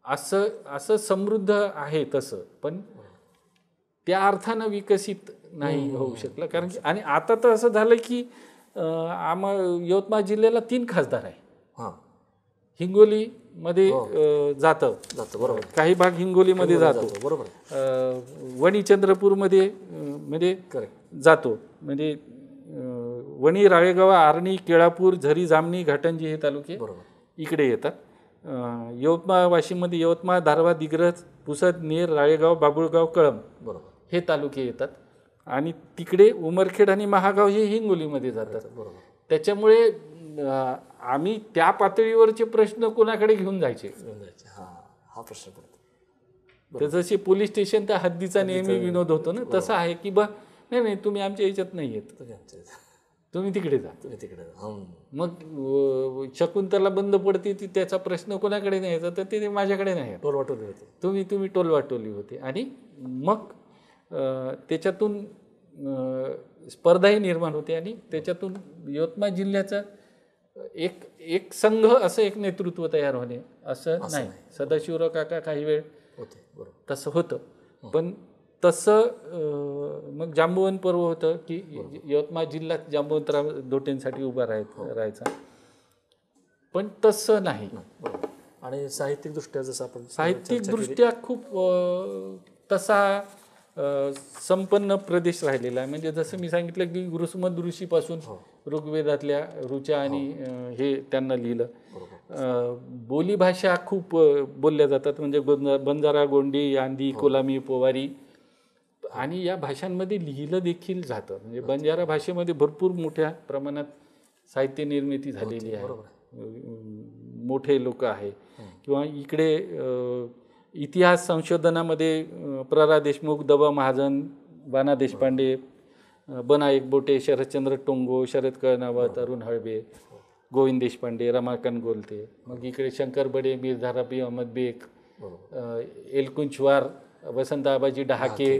असं समृद्ध आहे तसं, पण त्या अर्थानं विकसित नाही होऊ शकलं. कारण की आणि आता तर असं झालं की यवतमाळ जिल्ह्याला 3 खासदार आहे. हिंगोलीमध्ये जातं, बरोबर, काही भाग हिंगोलीमध्ये जातो, बरोबर, वणी चंद्रपूरमध्ये म्हणजे जातो, म्हणजे वणी, राळेगाव, आर्णी, केळापूर, झरी, जामणी, घाटंजी हे तालुके इकडे येतात. यवतमाळ, वाशिममध्ये यवतमाळ, धारवा, दिग्रज, पुसद, नेर, राळेगाव, बाबुळगाव, कळंब हे तालुके येतात. आणि तिकडे उमरखेड आणि महागाव हे हिंगोलीमध्ये जातात. त्याच्यामुळे आम्ही त्या पातळीवरचे प्रश्न कोणाकडे घेऊन जायचे, हा प्रश्न पडतो. तर जसे पोलीस स्टेशन त्या हद्दीचा नेहमी विनोद होतो ना, तसं आहे की नाही तुम्ही आमच्या याच्यात नाही येत, तुम्ही तिकडे जा, मग शकुंतला बंद पडते ती, त्याचा प्रश्न कोणाकडे नाही यायचा, तर ते माझ्याकडे नाही, टोलवाटोली होते, तुम्ही टोलवाटोली होते. आणि मग त्याच्यातून स्पर्धाही निर्माण होते आणि त्याच्यातून यवतमाळ जिल्ह्याचा एक संघ असं एक नेतृत्व तयार होणे असं नाही. सदाशिवराव काका काही वेळ तसं होतं, पण तसं मग जांबुवन पर्व होतं की यवतमाळ जिल्ह्यात जांबुवंतराव धोटेंसाठी उभा राहायचा, पण तसं नाही. आणि साहित्यिकदृष्ट्या जसं आपण साहित्यिकदृष्ट्या खूप तसा संपन्न प्रदेश राहिलेला आहे. म्हणजे जसं मी सांगितलं की ऋषमद ऋषीपासून ऋग्वेदातल्या ऋचा आणि हे त्यांना लिहिलं. बोलीभाषा खूप बोलल्या जातात, म्हणजे बंजारा, गोंडी, आंधी, कोलामी, पोवारी, आणि या भाषांमध्ये लिहिलं देखील जातं. म्हणजे बंजारा भाषेमध्ये भरपूर मोठ्या प्रमाणात साहित्य निर्मिती झालेली आहे, मोठे लोक आहे. किंवा इकडे इतिहास संशोधनामध्ये प्र. देशमुख, दबा महाजन, बाना देशपांडे, बना एकबोटे, शरदचंद्र टोंगो, शरद कळनावत, अरुण हळबे, गोविंद देशपांडे, रमाकांत गोलते. मग इकडे शंकर बडे, मीर रफी अहमद बेग, एलकुंचवार, वसंत आबाजी डहाके,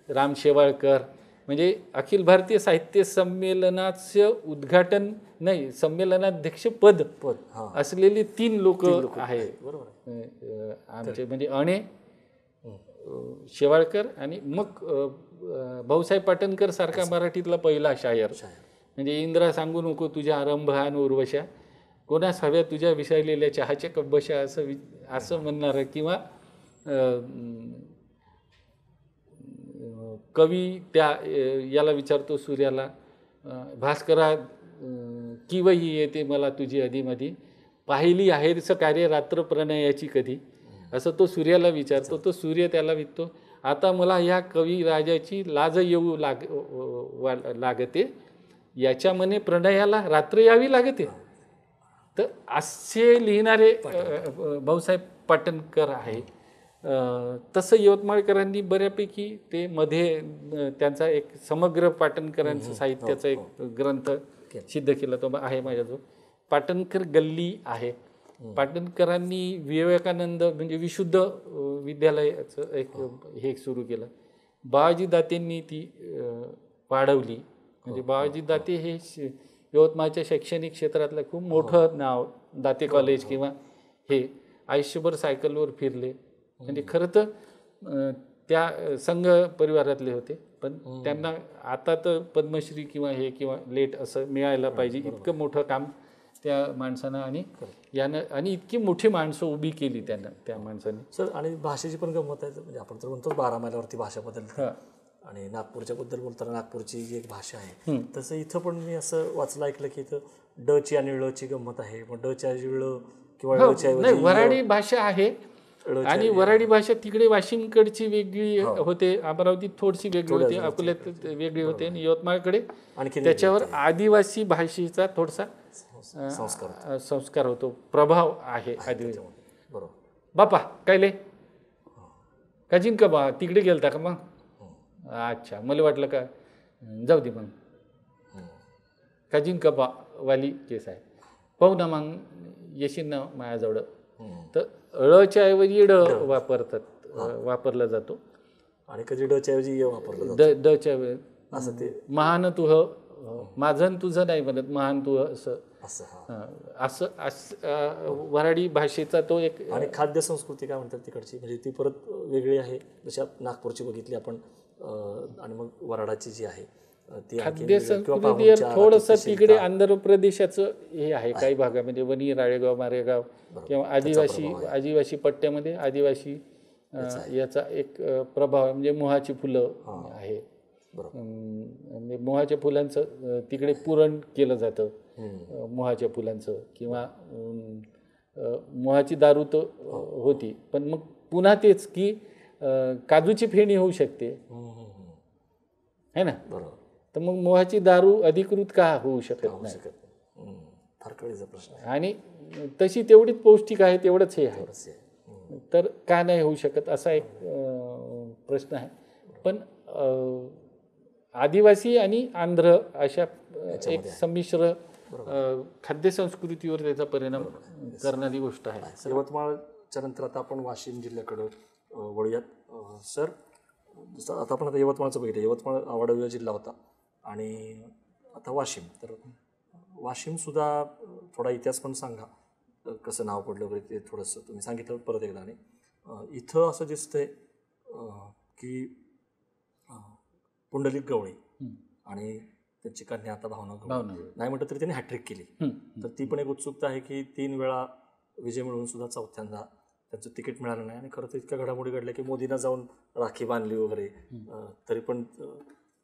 राम शेवाळकर. म्हणजे अखिल भारतीय साहित्य संमेलनाचं उद्घाटन नाही, संमेलनाध्यक्ष पद असलेले 3 लोक आहे आमचे. म्हणजे अणे, शेवाळकर आणि मग भाऊसाहेब पाटणकर सारखा मराठीतला पहिला शायर. म्हणजे इंद्रा सांगू नको तुझ्या आरंभान उर्वशा, कोणास हव्या तुझ्या विसरलेल्या चहाच्या कब्बशा, असं म्हणणारं. किंवा कवी त्या याला विचारतो सूर्याला, भास्करा की वही येते मला तुझी अधिमधी, पाहिली आहेस कार्य रात्र प्रणयाची कधी, असं तो सूर्याला विचारतो. तो सूर्य त्याला विचारतो, आता मला ह्या कवी राजाची लाज येऊ लागते, याच्या मने प्रणयाला रात्र यावी लागते. तर असे लिहिणारे भाऊसाहेब पाटणकर आहे. तसं यवतमाळकरांनी बऱ्यापैकी ते मध्ये त्यांचा एक समग्र पाटणकरांचं साहित्याचा एक ग्रंथ सिद्ध केला, तो आहे माझ्याजवळ. पाटणकर गल्ली आहे. पाटणकरांनी विवेकानंद म्हणजे विशुद्ध विद्यालयाचं एक हे सुरू केलं. बाळाजी दातेंनी ती वाढवली. म्हणजे बाळाजी दाते हे यवतमाळच्या शैक्षणिक क्षेत्रातलं खूप मोठं नाव, दाते कॉलेज किंवा हे, आयुष्यभर सायकलवर फिरले. म्हणजे खरं तर त्या संघ परिवारातले होते, पण त्यांना आता तर पद्मश्री किंवा हे किंवा लेट असं मिळायला पाहिजे, इतकं मोठं काम त्या माणसानं आणि यानं, आणि इतकी मोठी माणसं उभी केली त्यानं त्या माणसाने. सर, आणि भाषेची पण गंमत आहे. म्हणजे आपण तर म्हणतो 12 मैलावरती भाषा बदलते, आणि नागपूरच्या बद्दल बोलताना नागपूरची जी एक भाषा आहे तसं इथं पण मी असं वाचलं ऐकलं की इथं डची आणि ळची गंमत आहे. मग डच्या ऐवजी ळ किंवा ळच्या नाही, ऐवजी वऱ्हाडी भाषा आहे ळच्या आणि वऱ्हाडी भाषा तिकडे वाशिमकडची वेगळी होते, अमरावतीत थोडीशी वेगळी होते, अकोल्यात वेगळी होते आणि यवतमाळकडे आणखी त्याच्यावर आदिवासी भाषेचा थोडासा संस्कार होतो, प्रभाव आहे आदिवासी. बरोबर. बापा काय ले काजीन का बा तिकडे गेलता का मग? अच्छा, मला वाटलं का जाऊ दे मग. काजीन का बा वाली केस आहे, पाहू ना मग येशील ना माझ्याजवळ. तर ळच्या ऐवजी ड वापरला जातो आणि कधी डच्या ऐवजी य वापरलं जातं. डच्या असं ते महान तुह माझं तुझं नाही म्हणत, महान तुह असं असं असं वऱ्हाडी भाषेचा तो एक. आणि खाद्य संस्कृती काय म्हणतात तिकडची, म्हणजे ती परत वेगळी आहे. जशी नागपूरची बघितली आपण आणि मग वऱ्हाडाची जी आहे ती खाद्य संस्कृती थोडंसं तिकडे आंध्र प्रदेशाचं हे आहे काही भागामध्ये, वनी, राळेगाव, मारेगाव किंवा आदिवासी पट्ट्यामध्ये आदिवासी याचा एक प्रभाव आहे. म्हणजे मोहाची फुलं आहे, म्हणजे मोहाच्या फुलांचं तिकडे पुरण केलं जातं, मोहाच्या फुलांचं. किंवा मोहाची दारू तर होती, पण मग पुन्हा तेच की काजूची फेणी होऊ शकते है ना. तर मग मोहाची दारू अधिकृत का होऊ शकत नाही? फार कळीचा प्रश्न आहे. आणि तशी तेवढीच पौष्टिक आहे, तेवढंच हे आहे, तर का नाही होऊ शकत असा एक प्रश्न आहे. पण आदिवासी आणि आंध्र अशा एक संमिश्र खाद्य संस्कृतीवर त्याचा परिणाम करणारी गोष्ट आहे. यवतमाळच्या नंतर आता आपण वाशिम जिल्ह्याकडं वळूयात. सर, आता आपण यवतमाळचं बघितलं. यवतमाळ वाडा जिल्हा होता आणि आता वाशिम. तर वाशिमसुद्धा थोडा इतिहास पण सांगा, कसं नाव पडलं वगैरे ते थोडंसं तुम्ही सांगितलं परत एकदा. आणि इथं असं दिसतंय की पुंडलिक गवळी आणि त्यांची कन्या आता भावना गवळी, नाही म्हटलं तरी त्यांनी हॅट्रिक केली. तर ती पण एक उत्सुकता आहे की 3 वेळा विजय मिळवून सुद्धा चौथ्यांदा त्यांचं तिकीट मिळालं नाही. आणि खरं तर इतक्या घडामोडी घडल्या की मोदींना जाऊन राखी बांधली वगैरे, तरी पण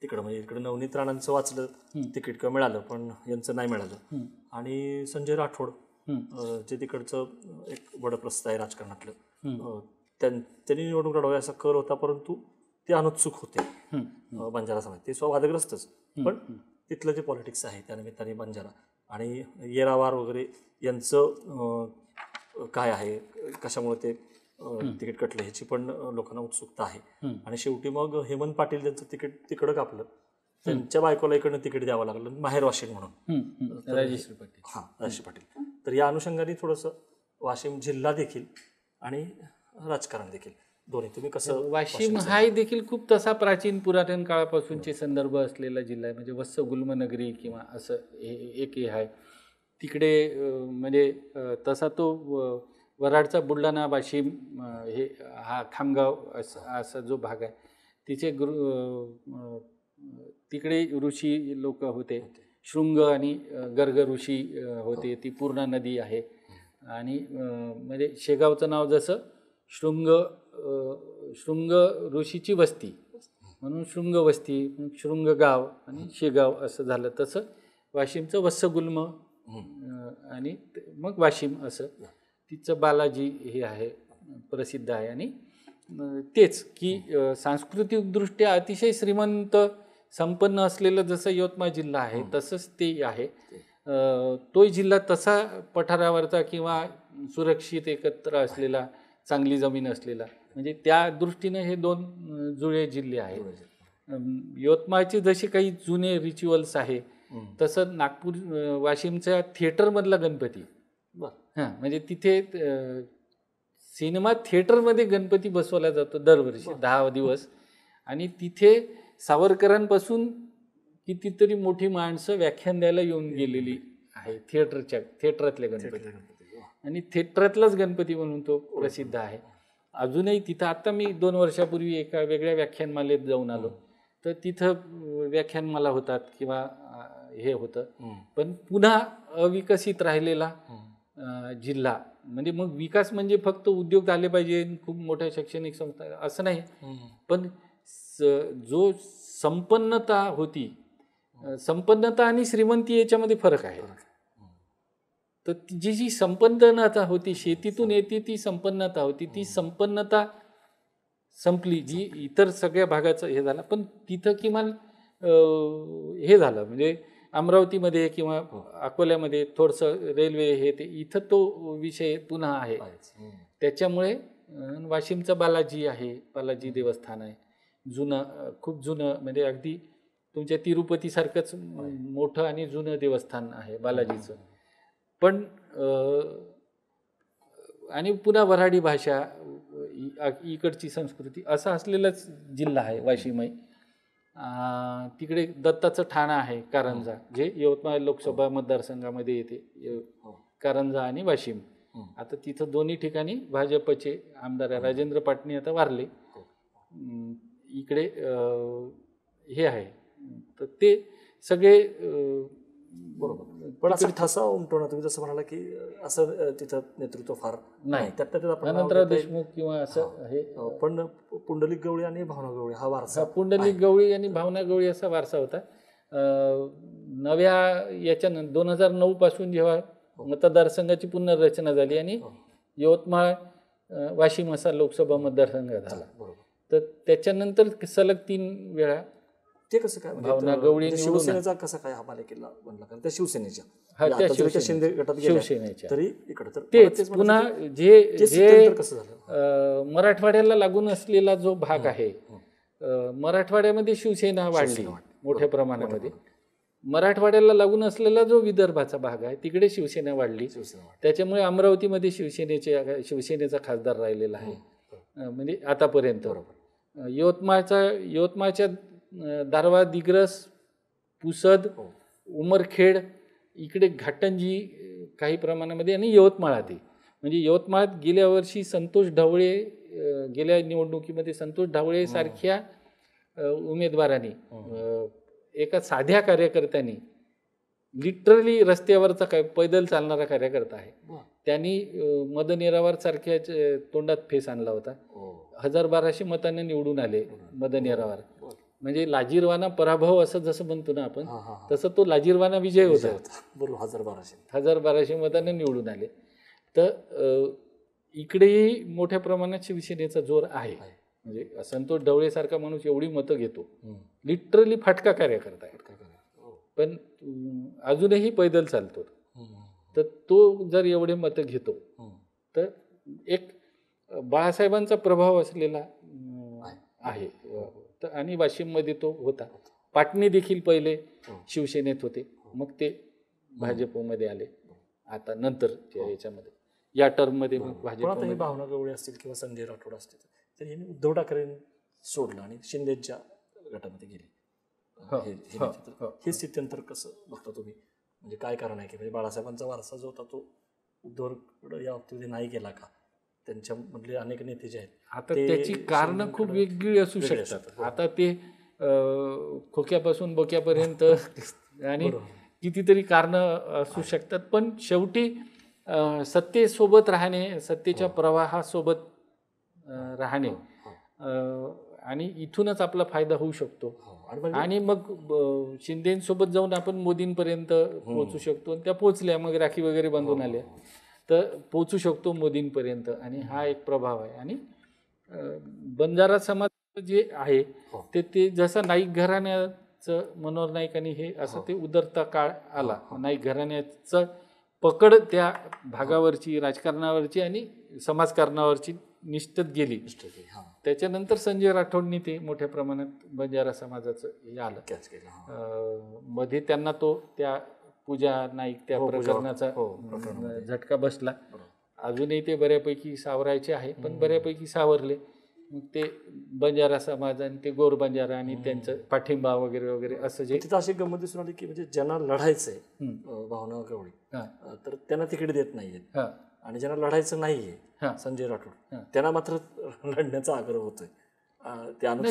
तिकडं म्हणजे इकडं नवनीत राणांचं वाचलं तिकीट किंवा मिळालं, पण यांचं नाही मिळालं. आणि संजय राठोड जे तिकडचं एक वडप्रस्थ आहे राजकारणातलं, त्यांनी निवडणूक लढवावी असा कर होता, परंतु ते अनुत्सुक होते बंजारा समाज. ते वादग्रस्तच, पण तिथलं जे पॉलिटिक्स आहे त्यानिमित्ताने बंजारा आणि येरावार वगैरे यांचं काय आहे, कशामुळे ते तिकीट कटलं ह्याची पण लोकांना उत्सुकता आहे. आणि शेवटी मग हेमंत पाटील त्यांचं तिकीट तिकडं कापलं, त्यांच्या बायकोला इकडनं तिकीट द्यावं लागलं माहेर वाशिम म्हणून, राजेश्री पाटील. राजेश्री पाटील. तर या अनुषंगाने थोडंसं वाशिम जिल्हा देखील आणि राजकारण देखील दोन्ही तुम्ही कसं. वाशिम हा देखील खूप तसा प्राचीन पुरातन काळापासूनचे संदर्भ असलेला जिल्हा आहे. म्हणजे वत्स गुल्मनगरी किंवा असं एक हे आहे तिकडे. म्हणजे तसा तो वऱ्हाडचा बुलढाणा, वाशिम हे हा खामगाव असा जो भाग आहे तिचे तिकडे ऋषी लोक होते. शृंग आणि गर्ग ऋषी होते. ती पूर्णा नदी आहे. आणि म्हणजे शेगावचं नाव जसं शृंग ऋषीची वस्ती म्हणून शृंग वस्ती, शृंग गाव आणि शेगाव असं झालं. तसं वाशिमचं वत्सगुल्म आणि मग वाशिम असं तिचं बालाजी हे आहे प्रसिद्ध आहे. आणि तेच की सांस्कृतिकदृष्ट्या अतिशय श्रीमंत संपन्न असलेलं जसं यवतमाळ जिल्हा आहे तसंच ते आहे. तो जिल्हा तसा पठारावरचा किंवा सुरक्षित एकत्र असलेला, चांगली जमीन असलेला, म्हणजे त्या दृष्टीने हे 2 जुळे जिल्हे आहेत. यवतमाळचे जसे काही जुने रिच्युअल्स आहे तसं नागपूर वाशिमच्या थिएटरमधला गणपती, म्हणजे तिथे सिनेमा थिएटरमध्ये गणपती बसवला जातो दरवर्षी 10 दिवस. आणि तिथे सावरकरांपासून कितीतरी मोठी माणसं व्याख्यान द्यायला येऊन गेलेली आहे थिएटरातल्या गणपती. आणि थिएटरातलाच गणपती म्हणून तो प्रसिद्ध आहे अजूनही तिथं. आता मी 2 वर्षापूर्वी एका वेगळ्या व्याख्यानमालेत जाऊन आलो, तर तिथं व्याख्यानमाला होतात किंवा हे होतं. पण पुन्हा अविकसित राहिलेला जिल्हा. म्हणजे मग विकास म्हणजे फक्त उद्योग आले पाहिजे, खूप मोठ्या शैक्षणिक संस्था असं नाही, पण जो संपन्नता होती, संपन्नता आणि श्रीमंती याच्यामध्ये फरक आहे. तर जी संपन्नता होती, शेतीतून येते ती संपन्नता होती, ती संपन्नता संपली, जी इतर सगळ्या भागाचं हे झालं. पण तिथं किमान हे झालं, म्हणजे अमरावतीमध्ये किंवा अकोल्यामध्ये थोडंसं रेल्वे हे ते इथं तो विषय पुन्हा आहे. त्याच्यामुळे वाशिमचा बालाजी आहे, बालाजी देवस्थान आहे, जुनं, खूप जुनं, म्हणजे अगदी तुमच्या तिरुपतीसारखंच मोठं आणि जुनं देवस्थान आहे बालाजीचं. पण आणि पुन्हा वऱ्हाडी भाषा, इकडची संस्कृती, असा असलेलाच जिल्हा आहे वाशिमही. तिकडे दत्ताचं ठाणं आहे, कारंजा, जे यवतमाळ लोकसभा मतदारसंघामध्ये येते, कारंजा आणि वाशिम. आता तिथं दोन्ही ठिकाणी भाजपचे आमदार आहे. राजेंद्र पाटणी आता वारले. इकडे हे आहे. तर ते सगळे बरोबर. पण असं ठसा उमटवणं, तुम्ही जसं म्हणाला की असं तिथं नेतृत्व फार नाही. त्यात आपण अनंतराव देशमुख किंवा असं हे, पण पुंडलिक गवळी आणि भावना गवळी हा वारसा, पुंडलिक गवळी आणि भावना गवळी असा वारसा होता. नव्या याच्यानं 2009 पासून जेव्हा मतदारसंघाची पुनर्रचना झाली आणि यवतमाळ वाशिम असा लोकसभा मतदारसंघ झाला, तर त्याच्यानंतर सलग 3 वेळा ते कसं काय, भावना गवळी शिवसेनेचा कसा काय हा बालेकिल्ला बनला? कारण त्या शिवसेनेच्या, शिंदे गटात शिवसेनेच्या तरी इकडे तर तेच पुन्हा जे कसं झालं, मराठवाड्याला लागून असलेला जो भाग आहे, मराठवाड्यामध्ये शिवसेना वाढली मोठ्या प्रमाणामध्ये. मराठवाड्याला लागून असलेला जो विदर्भाचा भाग आहे तिकडे शिवसेना वाढली. त्याच्यामुळे अमरावतीमध्ये शिवसेनेचा खासदार राहिलेला आहे, म्हणजे आतापर्यंत. यवतमाळच्या दारवा, दिग्रस, पुसद, उमरखेड, इकडे घाटंजी काही प्रमाणामध्ये, आणि यवतमाळात. म्हणजे यवतमाळात गेल्या वर्षी संतोष ढवळे, गेल्या निवडणुकीमध्ये संतोष ढवळे सारख्या उमेदवारांनी, एका साध्या कार्यकर्त्यांनी, लिटरली रस्त्यावरचा काय पैदल चालणारा कार्यकर्ता आहे, त्यांनी मदन येरावार सारख्या तोंडात फेस आणला होता. 1200 मतांनी निवडून आले मदन येरावार. म्हणजे लाजीरवाना पराभव असं जसं म्हणतो ना आपण, तसं तो लाजीरवाना विजय होता. 1200 मतांनी निवडून आले. तर इकडेही मोठ्या प्रमाणात शिवसेनेचा जोर आहे. म्हणजे संतोष ढवळे सारखा माणूस एवढी मतं घेतो, लिटरली फाटका कार्यकर्ता आहे, पण अजूनही पैदल चालतो. तर तो जर एवढे मतं घेतो, तर एक बाळासाहेबांचा प्रभाव असलेला आहे. आणि वाशिममध्ये तो होता. पाटणी देखील पहिले शिवसेनेत होते, मग ते भाजपमध्ये आले आता नंतरच्या याच्यामध्ये, या टर्ममध्ये मग भाजपमध्ये. भावना गवळी असतील किंवा संजय राठोड असतील, तर यांनी उद्धव ठाकरेंनी सोडलं आणि शिंदेच्या गटामध्ये गेले. हे स्थित्यंतर कसं बघता तुम्ही? म्हणजे काय कारण आहे की म्हणजे बाळासाहेबांचा वारसा जो होता तो उद्धवकडे या बाबतीमध्ये नाही गेला का? त्यांच्यामधले अनेक नेते जे आहेत, आता त्याची कारणं खूप वेगळी असू शकतात. आता ते खोक्यापासून बोक्यापर्यंत आणि कितीतरी कारणं असू शकतात. पण शेवटी सत्तेसोबत राहणे, सत्तेच्या प्रवाहासोबत राहणे, आणि इथूनच आपला फायदा होऊ शकतो. आणि मग शिंदेसोबत जाऊन आपण मोदींपर्यंत पोहोचू शकतो. त्या पोचल्या, मग राखी वगैरे बांधून आल्या, तर पोचू शकतो मोदींपर्यंत. आणि हा एक प्रभाव आहे. आणि बंजारा समाज जे आहे ते जसं नाईक घराण्याचं, मनोहर नाईक आणि हे असं ते उदरता काळ आला, नाईक घराण्याचं पकड त्या भागावरची, राजकारणावरची आणि समाजकारणावरची निश्चित गेली. त्याच्यानंतर संजय राठोडनी ते मोठ्या प्रमाणात बंजारा समाजाचं हे आलं. मध्ये त्यांना तो त्या पूजा नाईक त्या प्रकरणाचा झटका बसला. अजूनही ते बऱ्यापैकी सावरायचे आहे, पण बऱ्यापैकी सावरले. मग ते बंजारा समाज आणि ते गोर बंजारा आणि त्यांचं पाठिंबा वगैरे वगैरे असं जे तिथं अशी गंमत दिसून आली की म्हणजे ज्यांना लढायचंय भावना गवळी, तर त्यांना तिकीट देत नाहीये. आणि ज्यांना लढायचं नाहीये संजय राठोड, त्यांना मात्र लढण्याचा आग्रह होतोय.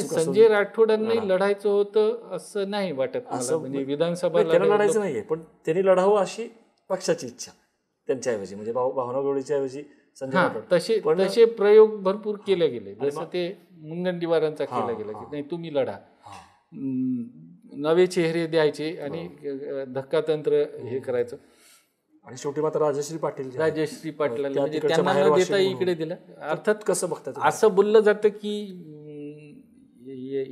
संजय राठोडांनी लढायचं होतं असं नाही वाटत मला. म्हणजे विधानसभा त्यांना लढायचं नाहीये, पण त्यांनी लढावं अशी पक्षाची इच्छा त्यांच्याऐवजी, म्हणजे भावना गवळीच्या ऐवजी संजय हां, राठोड. तसे पण तसे प्रयोग भरपूर केले गेले. जसं ते मुनगंटीवारांचा केला गेला की नाही तुम्ही लढा, हां. नवे चेहरे द्यायचे आणि धक्कातंत्र हे करायचं. आणि शेवटी मात्र राजश्री पाटील जे आहेत, राजश्री पाटलाला त्या म्हणजे तिकडच्या त्यांना बाहेर न वाशिम देता म्हणून. इकडे दिलं. अर्थात कसं बघता तुम्ही? असं बोललं जातं की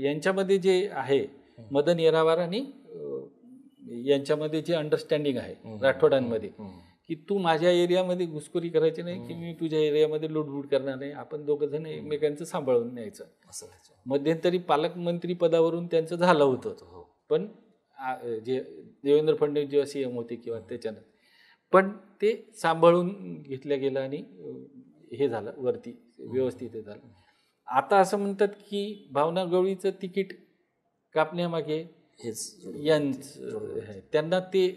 यांच्यामध्ये जे आहे मदन येरावार आणि यांच्यामध्ये जे अंडरस्टँडिंग आहे राठोडांमध्ये, की तू माझ्या एरियामध्ये घुसखोरी करायची नाही, की मी तुझ्या एरियामध्ये लुटबुट करणार नाही, आपण दोघं जण एकमेकांचं सांभाळून न्यायचं. असं व्हायचं. मध्यंतरी पालकमंत्री पदावरून त्यांचं झालं होतं, पण जे देवेंद्र फडणवीस जेव्हा सीएम होते किंवा त्याच्यानं, पण ते सांभाळून घेतलं गेलं आणि हे झालं वरती व्यवस्थित हे झालं. आता असं म्हणतात की भावना गवळीचं तिकीट कापण्यामागे हेच यांचं आहे. त्यांना ते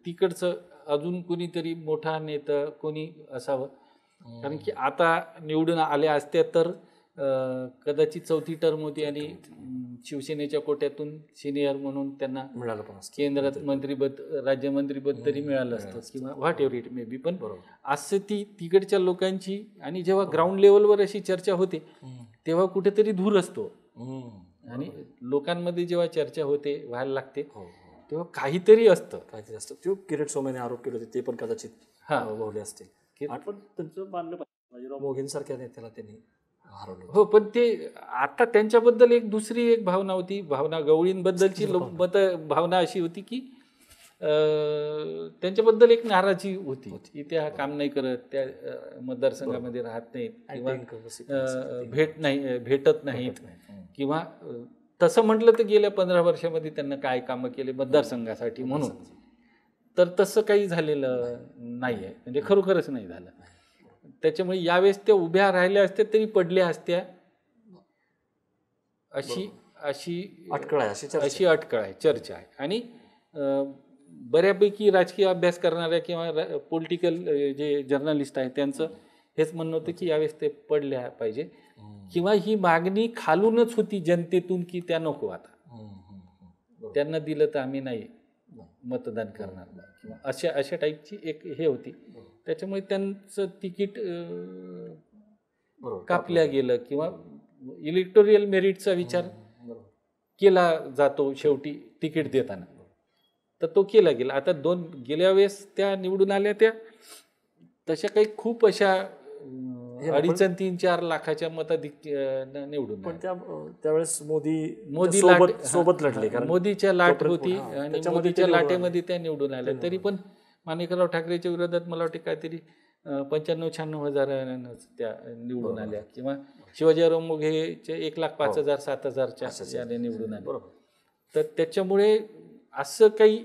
तिकडचं अजून कोणीतरी मोठा नेता कोणी असावं, कारण की आता निवडून आल्या असत्या तर कदाचित चौथी टर्म होती आणि शिवसेनेच्या कोट्यातून सिनियर म्हणून त्यांना मिळालं पण असतं. केंद्रात मंत्रीपद राज्यमंत्रीपद तरी मिळालं असतं किंवा what ever it may be. पण असं ती तिकडच्या लोकांची आणि जेव्हा ग्राउंड लेवलवर अशी चर्चा होते तेव्हा कुठेतरी धूर असतो आणि लोकांमध्ये जेव्हा चर्चा होते व्हायला लागते तेव्हा काहीतरी असतं. काहीतरी असतं. जो किरीट सोमयने आरोप केले होते ते पण कदाचित वळले असतील. पण त्यांचं मानलं पाहिजे, बाजीराव मोघेंसारख्या नेत्याला त्यांनी हरवलं. हो, पण ते आता त्यांच्याबद्दल एक दुसरी एक भावना होती, भावना गवळींबद्दलची भावना अशी होती की त्यांच्याबद्दल एक नाराजी होती की त्या काम नाही करत, त्या मतदारसंघामध्ये राहत नाहीत किंवा भेटत नाहीत किंवा तसं म्हटलं तर गेल्या 15 वर्षामध्ये त्यांना काय कामं केले मतदारसंघासाठी म्हणून, तर तसं काही झालेलं नाही आहे, म्हणजे खरोखरच नाही झालं. त्याच्यामुळे यावेळेस त्या उभ्या राहिल्या असत्या तरी पडल्या असत्या अशी अटकळ आहे, चर्चा आहे. आणि बऱ्यापैकी राजकीय अभ्यास करणाऱ्या किंवा पॉलिटिकल जे जर्नलिस्ट आहेत त्यांचं हेच म्हणणं होतं की यावेळेस ते पडल्या पाहिजे किंवा ही मागणी खालूनच होती जनतेतून की त्या नको, आता त्यांना दिलं तर आम्ही नाही मतदान करणार किंवा अशा टाईपची एक हे होती. त्याच्यामुळे त्यांचं तिकीट कापल्या गेलं किंवा इलेक्टोरियल मेरिटचा विचार केला जातो शेवटी तिकीट देताना, तर तो केला गेला. आता गेल्या वेळेस त्या निवडून आल्या त्या तशा काही खूप अशा 2.5-3-4 लाखाच्या निवडून, पण त्यावेळेस मोदी सोबत लढले, कारण मोदीच्या लाट होती आणि मोदीच्या लाटेमध्ये त्या निवडून आल्या. तरी पण माणिकराव ठाकरेच्या विरोधात मला वाटते काहीतरी 95-96 हजारांनाच त्या निवडून आल्या किंवा शिवाजीराव मोघेचे 1,05,000-7,000च्या याने निवडून आले. तर त्याच्यामुळे असं काही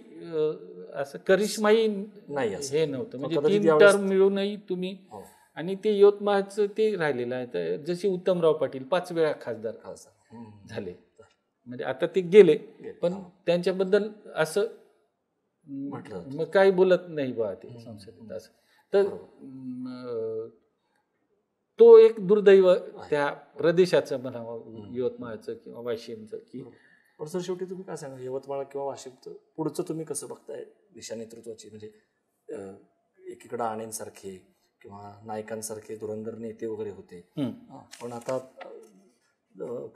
असं करिश्माई नाही हे नव्हतं, म्हणजे 3 टर्म मिळूनही तुम्ही. आणि ते यवतमाळचं ते राहिलेलं आहे. तर जसे उत्तमराव पाटील 5 वेळा खासदार झाले, म्हणजे आता ते गेले पण त्यांच्याबद्दल असं मग काही बोलत नाही बा ते संसदेत असं. तर तो एक दुर्दैव त्या प्रदेशाचं म्हणावं, यवतमाळचं किंवा वाशिमचं. की पण सर शेवटी तुम्ही काय सांगा, यवतमाळ किंवा वाशिमचं पुढचं तुम्ही कसं बघताय दिशा नेतृत्वाची? म्हणजे एकीकडे आणेंसारखे किंवा नायकांसारखे धुरंधर नेते वगैरे होते, पण आता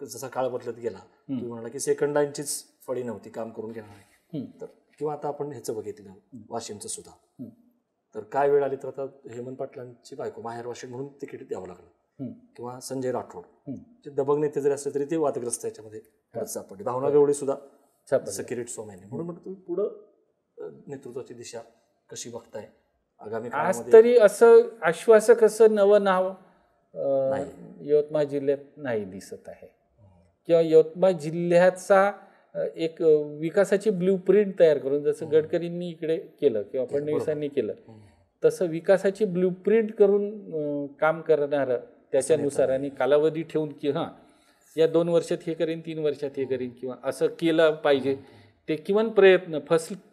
जसा काळ बदलत गेला, तुम्ही म्हणाला की सेकंड लाईनचीच फळी नव्हती, काम करून घेणार नाही. तर किंवा आता आपण ह्याचं बघितलं वाशिमचं सुद्धा, तर काय वेळ आली तर आता हेमंत पाटलांची बायको माहेर वाशिम म्हणून तिकीट द्यावं लागलं, किंवा संजय राठोड जे दबंग नेते जरी असले तरी ते वादग्रस्त याच्यामध्ये सापडले. भावना गवळी सुद्धा जसं किरीट सोमयने. म्हणून म्हटलं तुम्ही पुढं नेतृत्वाची दिशा कशी बघताय आगामी आज तरी असं आश्वासक असं नवं नाव यवतमाळ जिल्ह्यात नाही दिसत आहे, किंवा यवतमाळ जिल्ह्याचा एक विकासाची ब्ल्यूप्रिंट तयार करून, जसं गडकरींनी इकडे केलं किंवा फडणवीसांनी केलं, तसं विकासाची ब्ल्यूप्रिंट करून काम करणारं त्याच्यानुसार आणि कालावधी ठेवून की या 2 वर्षात हे करेन, 3 वर्षात हे करेन किंवा असं केलं पाहिजे. ते किमान प्रयत्न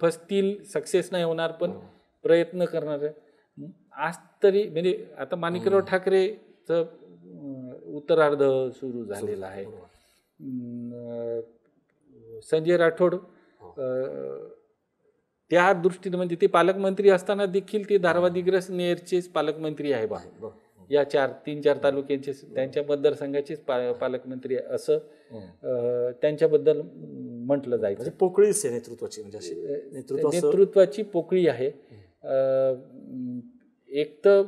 फसतील, सक्सेस नाही होणार, पण प्रयत्न करणारं आज तरी. म्हणजे आता माणिकराव ठाकरेचं उत्तरार्ध सुरू झालेलं आहे. संजय राठोड त्या दृष्टीने, म्हणजे ते पालकमंत्री असताना देखील ते धारावा दिग्रस नेरचेच पालकमंत्री आहे बा. या 3-4 तालुक्यांचे त्यांच्या मतदारसंघाचेच पालकमंत्री असं त्यांच्याबद्दल म्हटलं जायचं. म्हणजे पोकळीच आहे नेतृत्वाची, म्हणजे अशी नेतृत्वाची पोकळी आहे. एक तर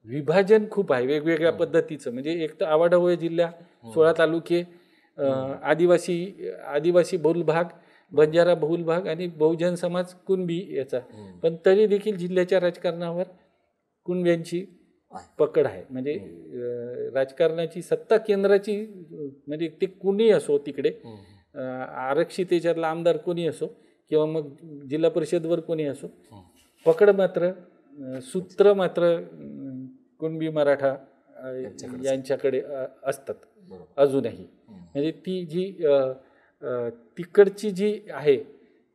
विभाजन खूप आहे वेगवेगळ्या पद्धतीचं. म्हणजे एक तर आवाढव्य जिल्हा, 16 तालुके, आदिवासी बहुल भाग, बंजारा बहुल भाग आणि बहुजन समाज कुणबी याचा. पण तरी देखील जिल्ह्याच्या राजकारणावर कुणब्यांची पकड आहे. म्हणजे राजकारणाची सत्ता केंद्राची, म्हणजे ते कुणी असो तिकडे, आरक्षितेच्यातला आमदार कोणी असो किंवा मग जिल्हा परिषदवर कोणी असो, पकड मात्र सूत्र मात्र कुणबी मराठा यांच्याकडे असतात अजूनही. म्हणजे ती जी तिकडची जी आहे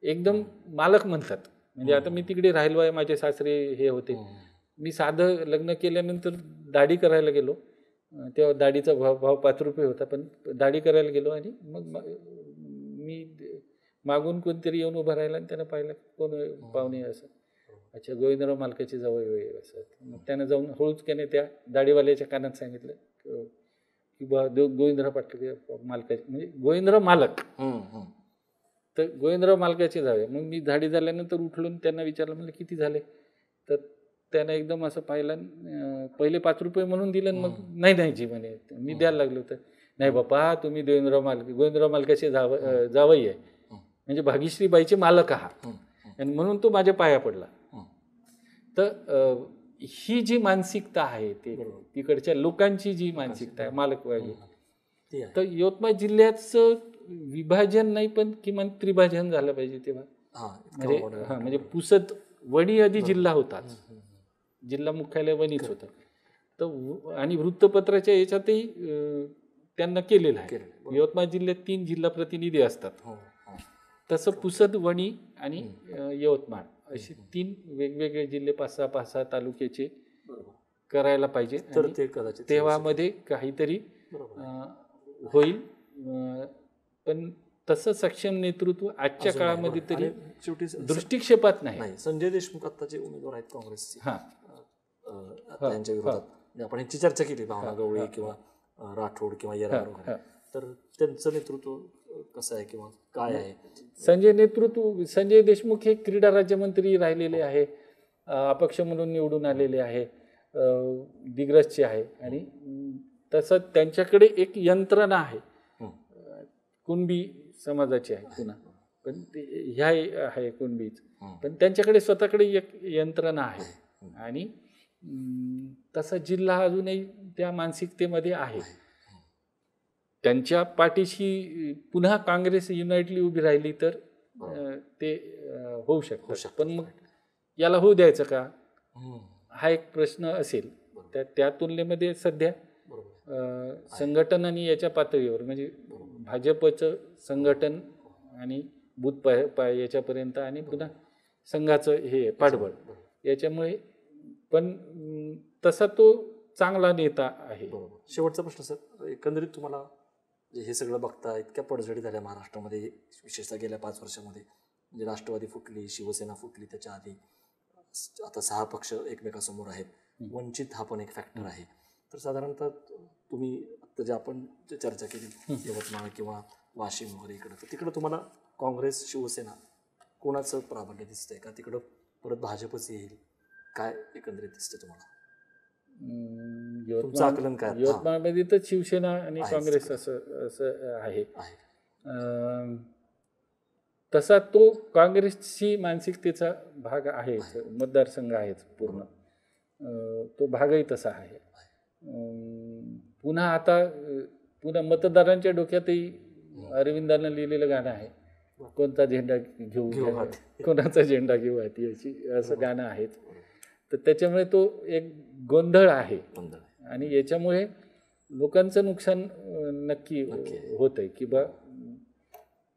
एकदम मालक म्हणतात. म्हणजे आता मी तिकडे राहिलो आहे, माझे सासरे हे होते. मी साधं लग्न केल्यानंतर दाढी करायला गेलो, तेव्हा दाढीचा भाव 5 रुपये होता, पण दाढी करायला गेलो आणि मग मी मागून कोणतरी येऊन उभं राहिला आणि त्यानं पाहिलं कोण पाहुणे असं. अच्छा, गोविंदराव मालकाची जावई असं. मग त्यानं जाऊन हळूच त्याने त्या दाढीवाल्याच्या कानात सांगितलं की बा गोविंदराव पाटील मालकाचे, म्हणजे गोविंदराव मालक, तर गोविंदराव मालकाचे जावे. मग मी दाढी झाल्यानंतर उठलून त्यांना विचारलं, म्हणलं किती झाले? तर त्यानं एकदम असं पाहिलं, पहिले 5 रुपये म्हणून दिलं, मग नाही जी म्हणे. मी द्यायला लागलो तर नाही बापा, तुम्ही गोविंदराव मालकाचे जावई आहे, म्हणजे भाग्यश्रीबाईचे मालक आहात, आणि म्हणून तो माझ्या पाया पडला. तर ही जी मानसिकता आहे ते तिकडच्या लोकांची जी मानसिकता आहे मालकवादी, तर यवतमाळ जिल्ह्याचं विभाजन नाही पण किमान त्रिभाजन झालं पाहिजे तेव्हा. म्हणजे पुसद वणी आधी जिल्हा होताच, जिल्हा मुख्यालय वणीच होतं. तर आणि वृत्तपत्राच्या याच्यातही त्यांना केलेलं आहे. यवतमाळ जिल्ह्यात 3 जिल्हा प्रतिनिधी असतात, तसं पुसद, वणी आणि यवतमाळ असे 3 वेगवेगळे जिल्हे 5-6 तालुक्याचे करायला पाहिजे. तर ते कदाचित तेव्हामध्ये काहीतरी होईल. पण तसं सक्षम नेतृत्व आजच्या काळामध्ये तरी शेवटी दृष्टिक्षेपात नाही. संजय देशमुख आत्ताचे उमेदवार आहेत काँग्रेसचे, त्यांच्या विरोधात आपण यांची चर्चा केली, भावना गवळी किंवा राठोड किंवा येरावार वगैरे, तर त्यांचं नेतृत्व कसं आहे किंवा काय आहे? संजय देशमुख हे क्रीडा राज्यमंत्री राहिलेले आहे, अपक्ष म्हणून निवडून आलेले आहे, दिग्रसचे आहे. आणि तसं त्यांच्याकडे एक यंत्रणा आहे, कुणबी समाजाची आहे पुन्हा, पण ह्या आहे कुणबीच, पण त्यांच्याकडे स्वतःकडे एक यंत्रणा आहे. आणि तसा जिल्हा अजूनही त्या मानसिकतेमध्ये आहे. त्यांच्या पाठीशी पुन्हा काँग्रेस युनाइटली उभी राहिली तर ते होऊ शकतं. पण मग याला होऊ द्यायचं का, हा एक प्रश्न असेल. त्या तुलनेमध्ये सध्या संघटन आणि याच्या पातळीवर, म्हणजे भाजपचं संघटन आणि बूथ याच्यापर्यंत आणि पुन्हा संघाचं हे पाठबळ, याच्यामुळे पण तसा तो चांगला नेता आहे. शेवटचा प्रश्न सर, एकंदरीत तुम्हाला हे सगळं बघता इतक्या पडझडी झाल्या महाराष्ट्रामध्ये, विशेषतः गेल्या 5 वर्षामध्ये, म्हणजे राष्ट्रवादी फुटली, शिवसेना फुटली, त्याच्या आधी आता 6 पक्ष एकमेकासमोर आहेत, वंचित हा पण एक फॅक्टर आहे. तर साधारणतः तुम्ही आता जे आपण चर्चा केली यवतमाळ किंवा वाशिम वगैरे इकडं, तर तिकडं तुम्हाला काँग्रेस, शिवसेना कोणाचं प्राबल्य दिसतंय का? तिकडं परत भाजपच येईल, काय एकंदरीत दिसतं तुम्हाला? आकलन काय? यवतमाळमध्ये तर शिवसेना आणि काँग्रेस असं आहे. तसा तो काँग्रेसची मानसिकतेचा भाग आहे, मतदारसंघ आहेच पूर्ण, तो भागही तसा आहे. पुन्हा मतदारांच्या डोक्यातही अरविंदांना लिहिलेलं गाणं आहे, कोणता झेंडा घेऊ, कोणाचा झेंडा घेऊ हाती, असं गाणं आहेच. तर त्याच्यामुळे तो एक गोंधळ आहे आणि याच्यामुळे लोकांचं नुकसान नक्की होत आहे की बा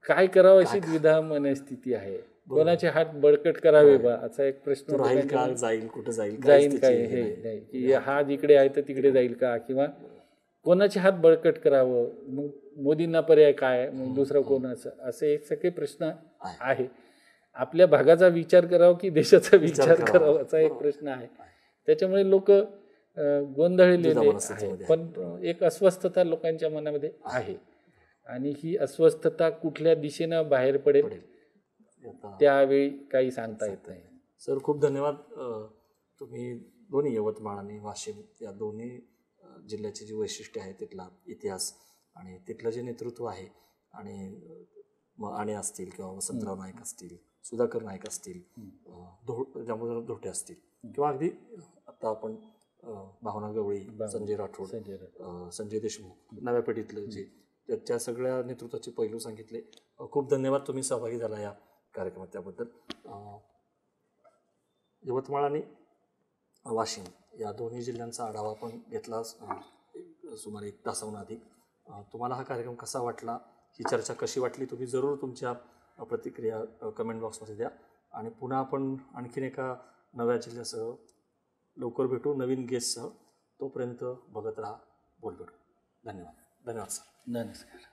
काय करावं अशी द्विधा मनस्थिती आहे. कोणाचे हात बळकट करावे बा असा एक प्रश्न, जाईल कुठं जाईल काय हे नाही की हा जिकडे आहे तर तिकडे जाईल का, किंवा कोणाचे हात बळकट करावं, मग मोदींना पर्याय काय, मग दुसरं कोणाचं, असे एक सगळे प्रश्न आहे. आपल्या भागाचा विचार करावा की देशाचा विचार करावा असा एक प्रश्न आहे. त्याच्यामुळे लोक गोंधळलेले दुधाळ आहे. स्थितीमध्ये पण एक अस्वस्थता लोकांच्या मनामध्ये आहे आणि ही अस्वस्थता कुठल्या दिशेनं बाहेर पडेल आता त्यावेळी काही सांगता येत नाही. सर खूप धन्यवाद. तुम्ही दोन्ही यवतमाळ आणि वाशिम या दोन्ही जिल्ह्याची जी वैशिष्ट्ये आहे, तिथला इतिहास आणि तिथलं जे नेतृत्व आहे आणि आणे असतील किंवा वसंतराव नाईक असतील, सुधाकर नाईक असतील, दामोदर धोटे असतील किंवा अगदी आता आपण भावना गवळी, संजय राठोड, संजय देशमुख, नव्या पिढीतलं जे त्या सगळ्या नेतृत्वाचे पैलू सांगितले. खूप धन्यवाद तुम्ही सहभागी झाला या कार्यक्रमात. त्याबद्दल यवतमाळ आणि वाशिम या दोन्ही जिल्ह्यांचा आढावा आपण घेतला सुमारे 1 तासाहून अधिक. तुम्हाला हा कार्यक्रम कसा वाटला, ही चर्चा कशी वाटली, तुम्ही जरूर तुमच्या प्रतिक्रिया कमेंट बॉक्समध्ये द्या. आणि पुन्हा आपण आणखीन एका नव्या जिल्ह्यासह लवकर भेटू, नवीन गेस्टसह. तोपर्यंत बघत राहा बोलबेडू. धन्यवाद. धन्यवाद सर. नमस्कार.